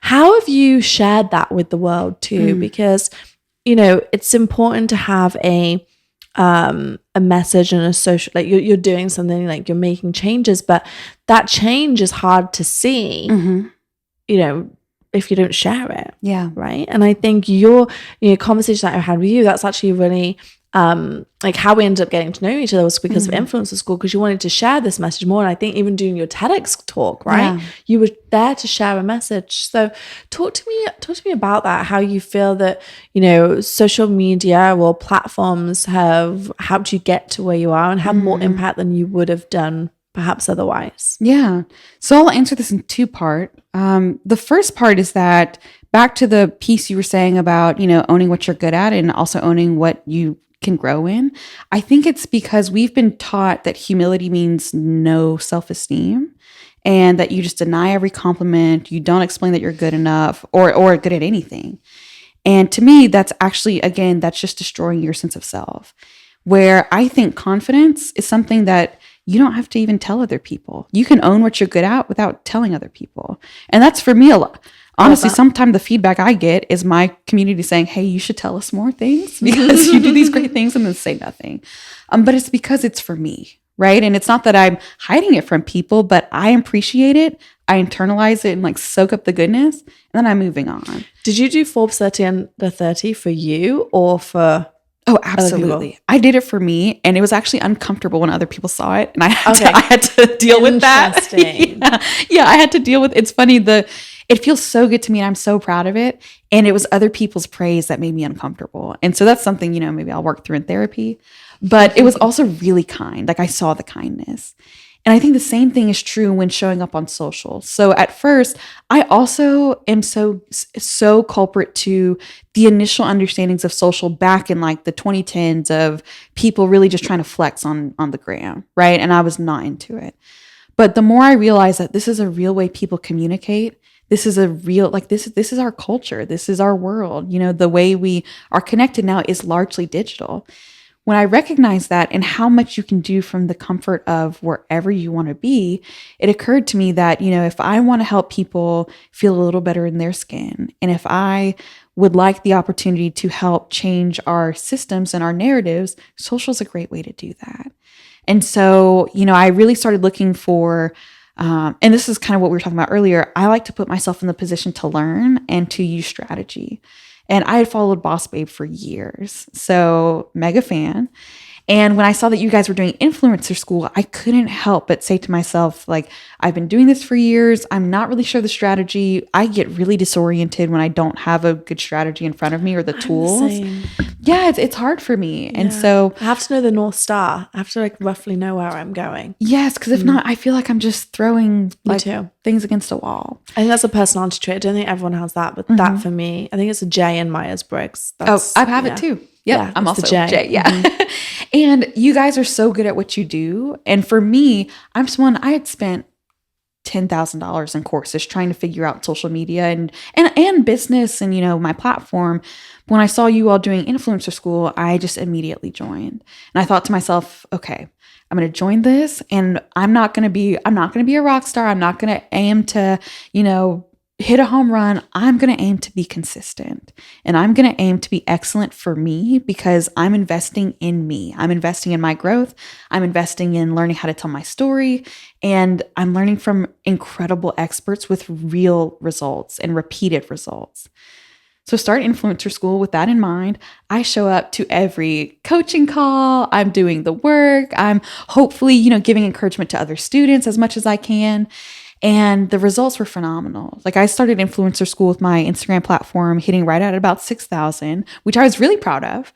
How have you shared that with the world too? Because, you know, it's important to have a message and a social, like you're doing something, like you're making changes, but that change is hard to see, you know, if you don't share it. Yeah. Right. And I think your, you know, conversation that I had with you, that's actually really like how we ended up getting to know each other was because of Influencer School, because you wanted to share this message more. And I think even doing your TEDx talk, right? You were there to share a message. So talk to me about that, how you feel that, you know, social media or platforms have helped you get to where you are and have more impact than you would have done perhaps otherwise. Yeah. So I'll answer this in two parts. The first part is that back to the piece you were saying about, you know, owning what you're good at and also owning what you can grow in. I think it's because we've been taught that humility means no self-esteem and that you just deny every compliment. You don't explain that you're good enough or good at anything. And to me, that's actually, again, that's just destroying your sense of self. Where I think confidence is something that you don't have to even tell other people. You can own what you're good at without telling other people. And that's for me a lot. Honestly, sometimes the feedback I get is my community saying, hey, you should tell us more things because you do these great things, and then say nothing. But it's because it's for me, right? And it's not that I'm hiding it from people, but I appreciate it. I internalize it and like soak up the goodness, and then I'm moving on. Did you do Forbes 30 under 30 for you or for... Oh, absolutely. I did it for me, and it was actually uncomfortable when other people saw it, and I had to deal with that. Yeah, I had to deal with. It's funny, it feels so good to me, and I'm so proud of it. And it was other people's praise that made me uncomfortable, and so that's something, you know, maybe I'll work through in therapy. But it was also really kind. Like I saw the kindness. And I think the same thing is true when showing up on social. So at first, I also am so culprit to the initial understandings of social back in like the 2010s of people really just trying to flex on the gram, right? And I was not into it. But the more I realized that this is a real way people communicate, this is a real, like this is our culture, this is our world. You know, the way we are connected now is largely digital. When I recognize that and how much you can do from the comfort of wherever you want to be, it occurred to me that, you know, if I want to help people feel a little better in their skin, and if I would like the opportunity to help change our systems and our narratives, social is a great way to do that. And so, you know, I really started looking for, and this is kind of what we were talking about earlier, I like to put myself in the position to learn and to use strategy. And I had followed Boss Babe for years. So mega fan. And when I saw that you guys were doing Influencer School, I couldn't help but say to myself, like, I've been doing this for years. I'm not really sure the strategy. I get really disoriented when I don't have a good strategy in front of me or the tools. Yeah, it's hard for me. And so I have to know the North Star. I have to like roughly know where I'm going. Yes, because if not, I feel like I'm just throwing like things against a wall. I think that's a personality trait. I don't think everyone has that, but that for me, I think it's a J in Myers-Briggs. I have it too. Yep, I'm also J. Yeah. And you guys are so good at what you do. And for me, I'm someone, I had spent $10,000 in courses trying to figure out social media and business and, you know, my platform. When I saw you all doing Influencer School, I just immediately joined. And I thought to myself, okay, I'm going to join this, and I'm not going to be a rock star. I'm not going to aim to, you know, hit a home run. I'm going to aim to be consistent, and I'm going to aim to be excellent for me because I'm investing in me. I'm investing in my growth. I'm investing in learning how to tell my story, and I'm learning from incredible experts with real results and repeated results. So start Influencer School with that in mind. I show up to every coaching call. I'm doing the work. I'm hopefully, you know, giving encouragement to other students as much as I can. And the results were phenomenal. Like I started Influencer School with my Instagram platform hitting right at about 6,000, which I was really proud of.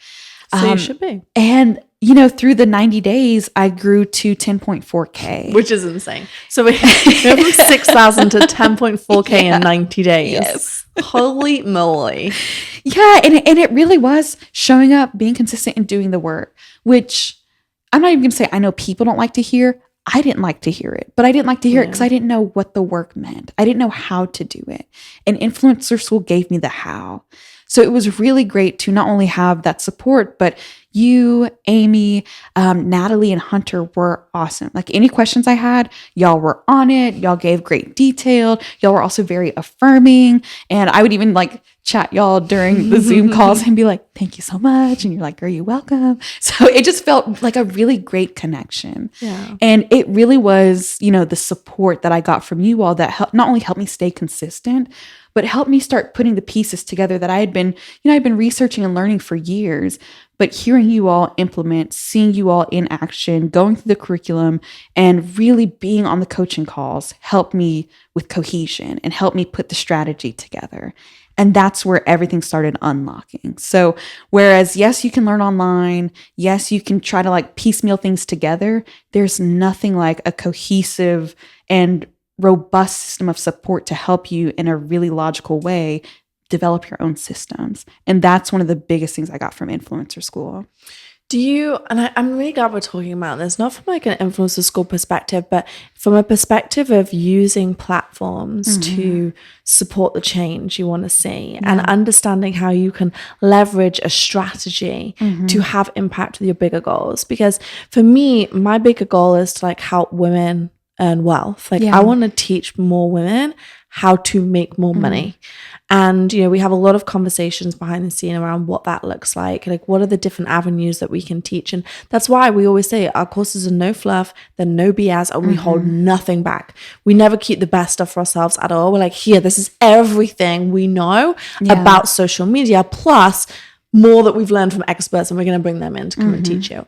So you should be. And, you know, through the 90 days, I grew to 10.4K. Which is insane. So we went from 6,000 to 10.4K in 90 days. Yes. Holy moly. Yeah. And it really was showing up, being consistent, and doing the work, which I'm not even going to say I know people don't like to hear. I didn't like to hear it, but I didn't like to hear it because I didn't know what the work meant. I didn't know how to do it. And Influencer School gave me the how. So it was really great to not only have that support, but you, Amy, Natalie, and Hunter were awesome. Like any questions I had, y'all were on it. Y'all gave great detail. Y'all were also very affirming. And I would even like chat y'all during the Zoom calls and be like, thank you so much. And you're like, are you welcome? So it just felt like a really great connection. Yeah. And it really was, the support that I got from you all that not only helped me stay consistent, but helped me start putting the pieces together that I'd been researching and learning for years. But hearing you all implement, seeing you all in action, going through the curriculum, and really being on the coaching calls helped me with cohesion and helped me put the strategy together. And that's where everything started unlocking. So whereas, yes, you can learn online, yes, you can try to like piecemeal things together, there's nothing like a cohesive and robust system of support to help you in a really logical way develop your own systems. And that's one of the biggest things I got from Influencer School. I'm really glad we're talking about this, not from like an Influencer School perspective, but from a perspective of using platforms to support the change you want to see and understanding how you can leverage a strategy to have impact with your bigger goals. Because for me, my bigger goal is to like help women earn wealth. Like I want to teach more women how to make more money. And, we have a lot of conversations behind the scene around what that looks like what are the different avenues that we can teach. And that's why we always say our courses are no fluff, they're no BS, and we hold nothing back. We never keep the best stuff for ourselves at all. We're like, here, this is everything we know about social media, plus more that we've learned from experts, and we're going to bring them in to come and teach you.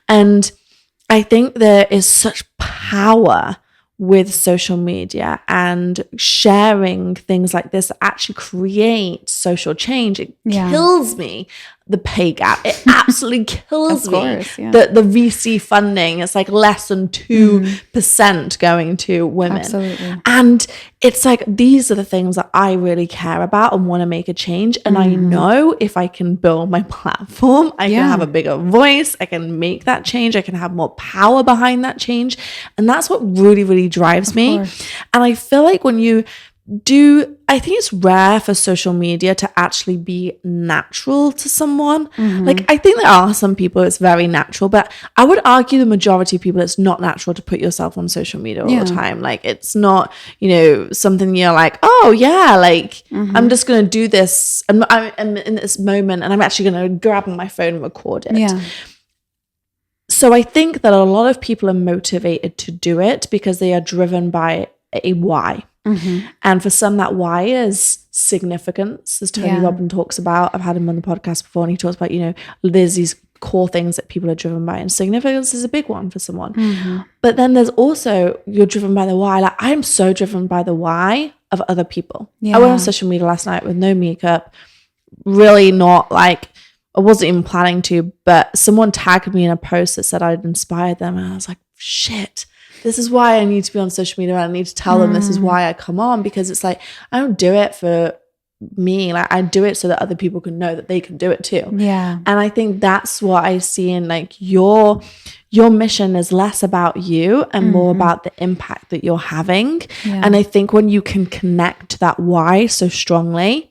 And I think there is such power with social media and sharing things like this that actually create social change. It kills me, the pay gap. It absolutely kills me. The VC funding, it's like less than 2% going to women. Absolutely. And it's like, these are the things that I really care about and want to make a change. And I know if I can build my platform, I can have a bigger voice, I can make that change, I can have more power behind that change. And that's what really, really drives me. And I feel like when you I think it's rare for social media to actually be natural to someone. Like, I think there are some people it's very natural, but I would argue the majority of people, it's not natural to put yourself on social media all the time. Like, it's not, something you're like, oh yeah, like I'm just going to do this. I'm in this moment and I'm actually going to grab my phone and record it. So I think that a lot of people are motivated to do it because they are driven by a why. And for some, that why is significance, as Tony Robbins talks about. I've had him on the podcast before, and he talks about, there's these core things that people are driven by, and significance is a big one for someone. But then there's also, you're driven by the why. Like, I am so driven by the why of other people. I went on social media last night with no makeup, really not like, I wasn't even planning to, but someone tagged me in a post that said I'd inspired them, and I was like, shit. This is why I need to be on social media. I need to tell them this is why I come on, because it's like, I don't do it for me. Like, I do it so that other people can know that they can do it too. And I think that's what I see in like your mission is less about you and more about the impact that you're having. And I think when you can connect to that why so strongly,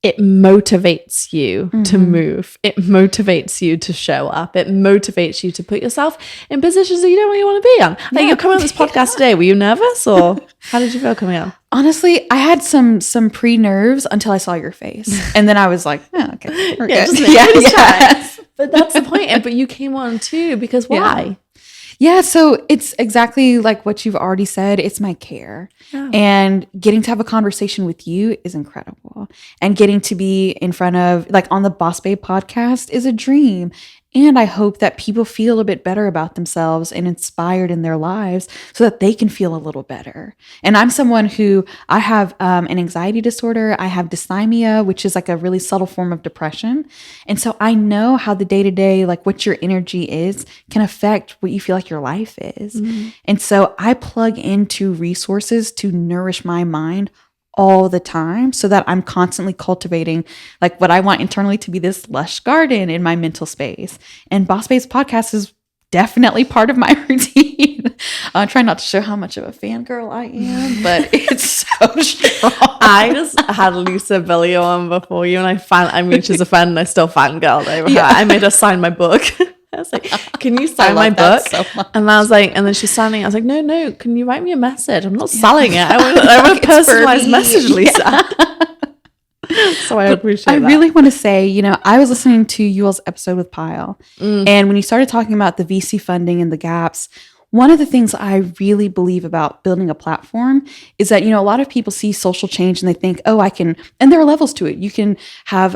it motivates you to move. It motivates you to show up. It motivates you to put yourself in positions that you don't really want to be on. Like, you're coming on this podcast today. Were you nervous, or how did you feel coming on? Honestly, I had some pre-nerves until I saw your face. And then I was like, oh, okay. We're good. Just But that's the point. But you came on too, because why? Yeah, so it's exactly like what you've already said. It's my care. And getting to have a conversation with you is incredible. And getting to be in front of, like, on the Boss Babe podcast is a dream. And I hope that people feel a bit better about themselves and inspired in their lives so that they can feel a little better. And I'm someone who, I have an anxiety disorder. I have dysthymia, which is like a really subtle form of depression. And so I know how the day-to-day, like what your energy is, can affect what you feel like your life is. And so I plug into resources to nourish my mind all the time so that I'm constantly cultivating like what I want internally to be this lush garden in my mental space. And Boss Babe's podcast is definitely part of my routine. I'm trying not to show how much of a fangirl I am, but it's so strong. I just had Lisa Billy on before you, and she's a friend, and I still fangirled over her. I made her sign my book. I was like, can you sign my book? So and I was like, and then she's signing it. I was like, no, can you write me a message? I'm not selling it. I want a personalized message, Lisa. Yeah. So I appreciate that. I really want to say, I was listening to Yuel's episode with Pyle, and when you started talking about the VC funding and the gaps, one of the things I really believe about building a platform is that, a lot of people see social change and they think, oh, I can, and there are levels to it. You can have,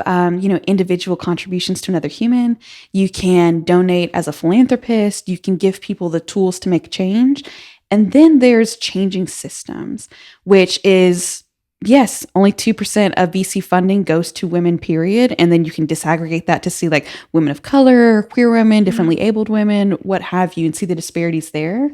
individual contributions to another human. You can donate as a philanthropist. You can give people the tools to make change. And then there's changing systems, which is, yes, only 2% of VC funding goes to women, period. And then you can disaggregate that to see like women of color, queer women, differently abled women, what have you, and see the disparities there.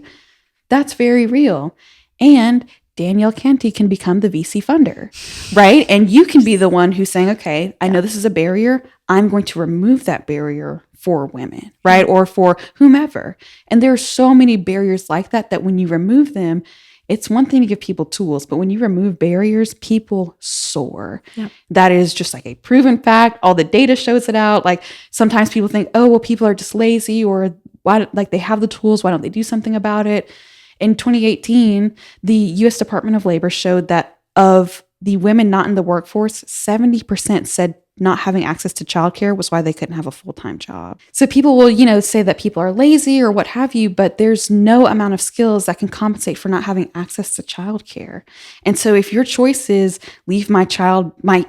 That's very real. And Danielle Canty can become the VC funder, right? And you can be the one who's saying, okay, I know this is a barrier. I'm going to remove that barrier for women, right? Or for whomever. And there are so many barriers like that when you remove them, it's one thing to give people tools, but when you remove barriers, people soar. Yep. That is just like a proven fact. All the data shows it out. Like sometimes people think, oh, well, people are just lazy, or why, like they have the tools. Why don't they do something about it? In 2018, the U.S. Department of Labor showed that of the women not in the workforce, 70% said not having access to childcare was why they couldn't have a full-time job. So people will, say that people are lazy or what have you, but there's no amount of skills that can compensate for not having access to childcare. And so if your choice is leave my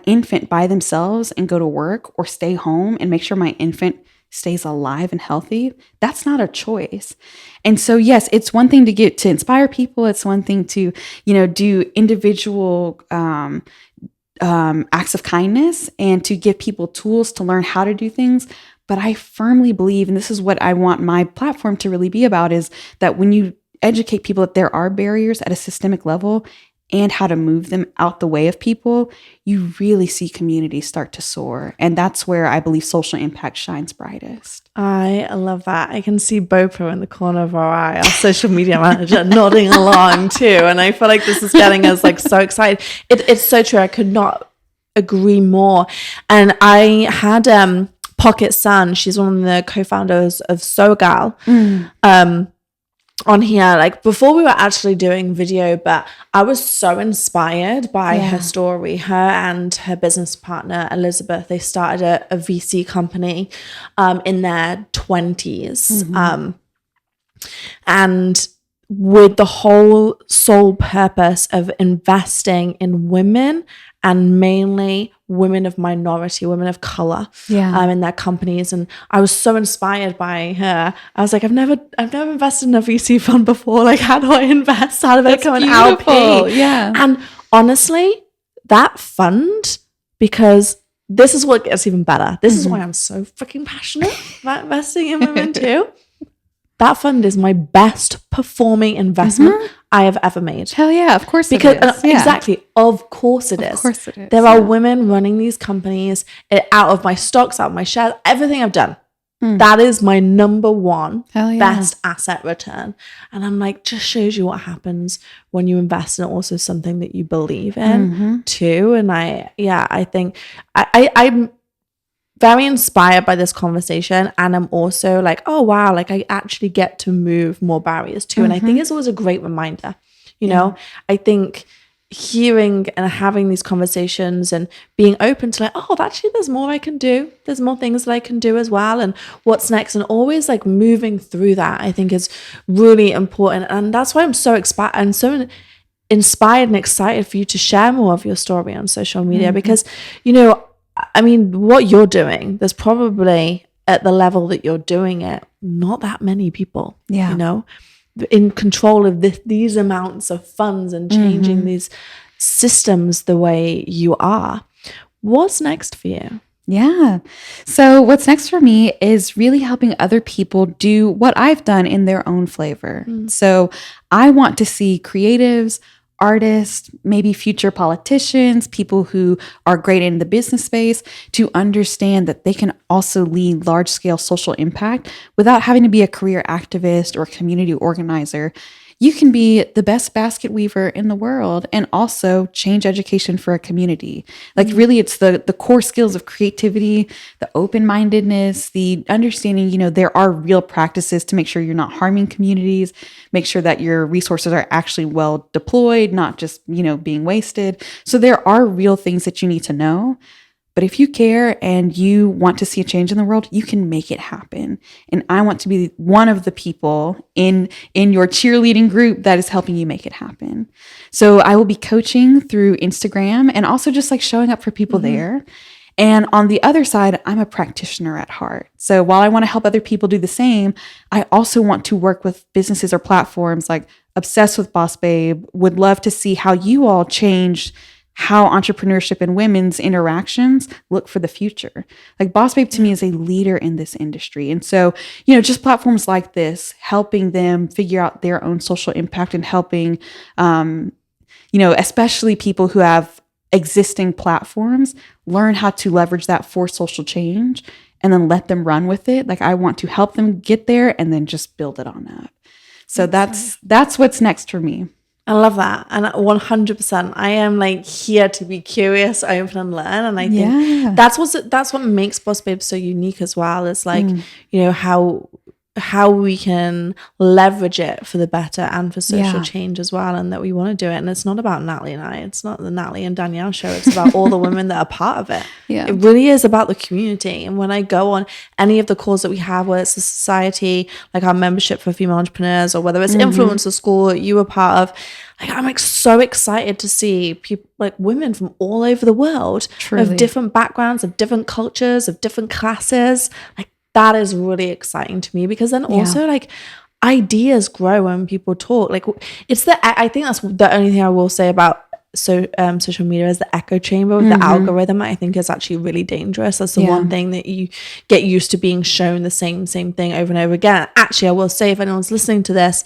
infant by themselves and go to work, or stay home and make sure my infant stays alive and healthy, that's not a choice. And so, yes, it's one thing to inspire people. It's one thing to, do individual, acts of kindness and to give people tools to learn how to do things. But I firmly believe, and this is what I want my platform to really be about, is that when you educate people that there are barriers at a systemic level and how to move them out the way of people, you really see communities start to soar. And that's where I believe social impact shines brightest. I love that. I can see Bopo in the corner of our eye, our social media manager, nodding along too. And I feel like this is getting us like so excited. It's so true. I could not agree more. And I had Pocket Sun, she's one of the co-founders of Sogal, on here, like before we were actually doing video, but I was so inspired by her story. Her and her business partner, Elizabeth, they started a VC company in their 20s. And with the whole sole purpose of investing in women, and mainly women of minority, women of color, in their companies. And I was so inspired by her. I was like, I've never invested in a VC fund before. Like, how do I invest? How do I become an LP? Yeah. And honestly, that fund, because this is what gets even better. This is why I'm so freaking passionate about investing in women too. That fund is my best performing investment I have ever made. Hell yeah, of course because, it is. Exactly, of course it is. Of course it is. There are women running these companies out of my stocks, out of my shares, everything I've done. That is my number one best asset return. And I'm like, just shows you what happens when you invest in also something that you believe in too. And I think I'm very inspired by this conversation, and I'm also like, oh wow, like I actually get to move more barriers too. And I think it's always a great reminder, you know. I think hearing and having these conversations and being open to like, oh, actually there's more I can do, there's more things that I can do as well, and what's next, and always like moving through that, I think is really important. And that's why I'm so inspired and excited for you to share more of your story on social media, because I mean, what you're doing, there's probably at the level that you're doing it, not that many people, in control of these amounts of funds and changing these systems the way you are. What's next for you? Yeah. So what's next for me is really helping other people do what I've done in their own flavor. So I want to see creatives, artists, maybe future politicians, people who are great in the business space, to understand that they can also lead large scale social impact without having to be a career activist or community organizer. You can be the best basket weaver in the world and also change education for a community. Like really it's the core skills of creativity, the open-mindedness, the understanding, there are real practices to make sure you're not harming communities, make sure that your resources are actually well deployed, not just, being wasted. So there are real things that you need to know. But if you care and you want to see a change in the world, you can make it happen. And I want to be one of the people in your cheerleading group that is helping you make it happen. So I will be coaching through Instagram and also just like showing up for people there. And on the other side, I'm a practitioner at heart. So while I want to help other people do the same, I also want to work with businesses or platforms like Obsessed with Boss Babe, would love to see how you all change how entrepreneurship and women's interactions look for the future. Like Boss Babe to me is a leader in this industry. And so, just platforms like this, helping them figure out their own social impact and helping, especially people who have existing platforms, learn how to leverage that for social change and then let them run with it. Like I want to help them get there and then just build it on up. So that's what's next for me. I love that. And 100%, I am like here to be curious, open and learn. And I think that's what makes Boss Babe so unique as well. It's like, how we can leverage it for the better and for social change as well. And that we want to do it. And it's not about Natalie and I, it's not the Natalie and Danielle show. It's about all the women that are part of it. Yeah. It really is about the community. And when I go on any of the calls that we have, whether it's a society, like our membership for female entrepreneurs, or whether it's influencer school that you were part of, like I'm like so excited to see people, like women from all over the world, of different backgrounds, of different cultures, of different classes. Like that is really exciting to me, because then also like ideas grow when people talk. Like I think that's the only thing I will say about social media is the echo chamber with the algorithm. I think is actually really dangerous. That's the one thing that you get used to being shown the same thing over and over again. Actually, I will say, if anyone's listening to this,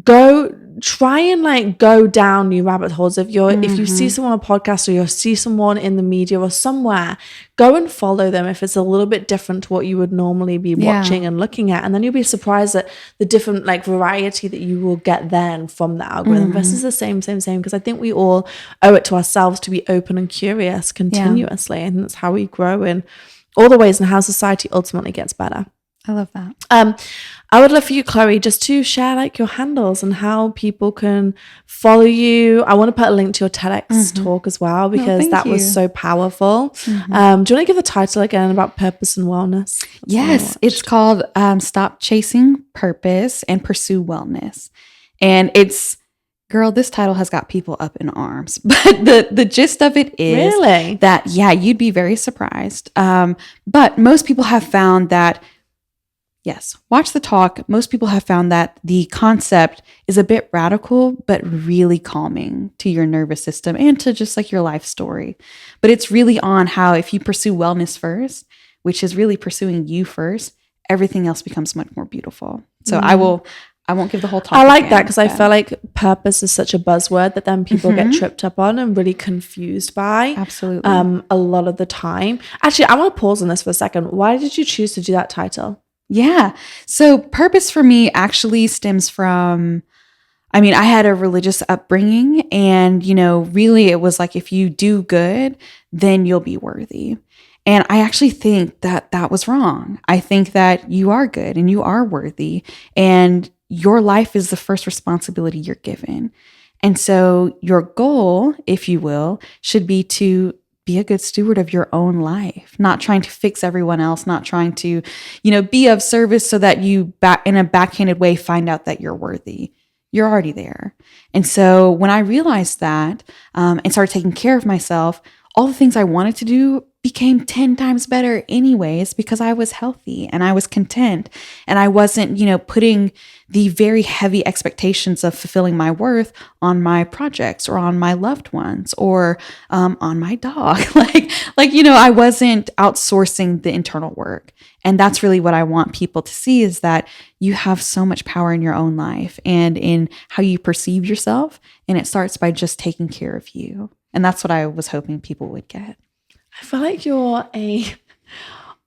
go try and like go down new rabbit holes. If you see someone on a podcast, or you see someone in the media or somewhere, go and follow them if it's a little bit different to what you would normally be watching and looking at, and then you'll be surprised at the different like variety that you will get then from the algorithm versus the same, because I think we all owe it to ourselves to be open and curious continuously, and that's how we grow in all the ways and how society ultimately gets better. I love that. I would love for you, Chloe, just to share like your handles and how people can follow you. I want to put a link to your TEDx talk as well, because that was so powerful. Do you want to give the title again about purpose and wellness? Yes, it's called Stop Chasing Purpose and Pursue Wellness. And it's, girl, this title has got people up in arms. But the gist of it is that, you'd be very surprised. But most people have found that, yes, watch the talk. Most people have found that the concept is a bit radical, but really calming to your nervous system and to just like your life story. But it's really on how if you pursue wellness first, which is really pursuing you first, everything else becomes much more beautiful. So I won't give the whole talk. I like that, because I feel like purpose is such a buzzword that then people get tripped up on and really confused by. Absolutely. A lot of the time. Actually, I want to pause on this for a second. Why did you choose to do that title? Yeah. So purpose for me actually stems from, I had a religious upbringing, and, really it was like, if you do good, then you'll be worthy. And I actually think that was wrong. I think that you are good and you are worthy, and your life is the first responsibility you're given. And so your goal, if you will, should be to be a good steward of your own life, not trying to fix everyone else, not trying to, be of service so that you in a backhanded way find out that you're worthy. You're already there. And so when I realized that and started taking care of myself, all the things I wanted to do became 10 times better anyways because I was healthy and I was content and I wasn't, putting the very heavy expectations of fulfilling my worth on my projects or on my loved ones or on my dog. I wasn't outsourcing the internal work. And that's really what I want people to see is that you have so much power in your own life and in how you perceive yourself. And it starts by just taking care of you. And that's what I was hoping people would get. I feel like you're a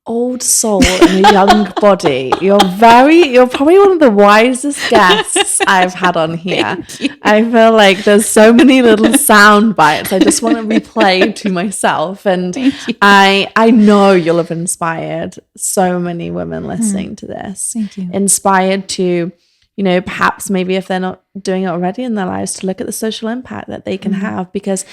old soul in a young body. You're probably one of the wisest guests I've had on here. I feel like there's so many little sound bites I just want to replay to myself. And I know you'll have inspired so many women listening to this. Thank you. Inspired to, perhaps maybe if they're not doing it already in their lives, to look at the social impact that they can have, because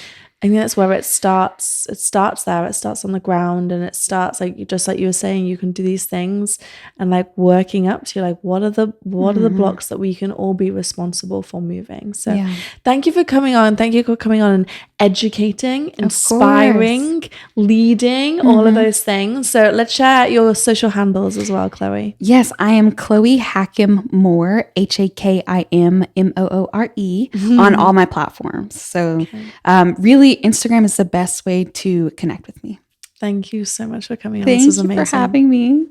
I think that's where it starts. It starts there. It starts on the ground, and it starts just like you were saying. You can do these things, and working up to what are the blocks that we can all be responsible for moving. So, thank you for coming on. Thank you for coming on and educating, inspiring, leading, all of those things. So let's share your social handles as well, Chloe. Yes, I am Chloe Hakim-Moore, Hakimmoore, on all my platforms. So, really. Instagram is the best way to connect with me. Thank you so much for coming on. Thank This was you amazing. for having me.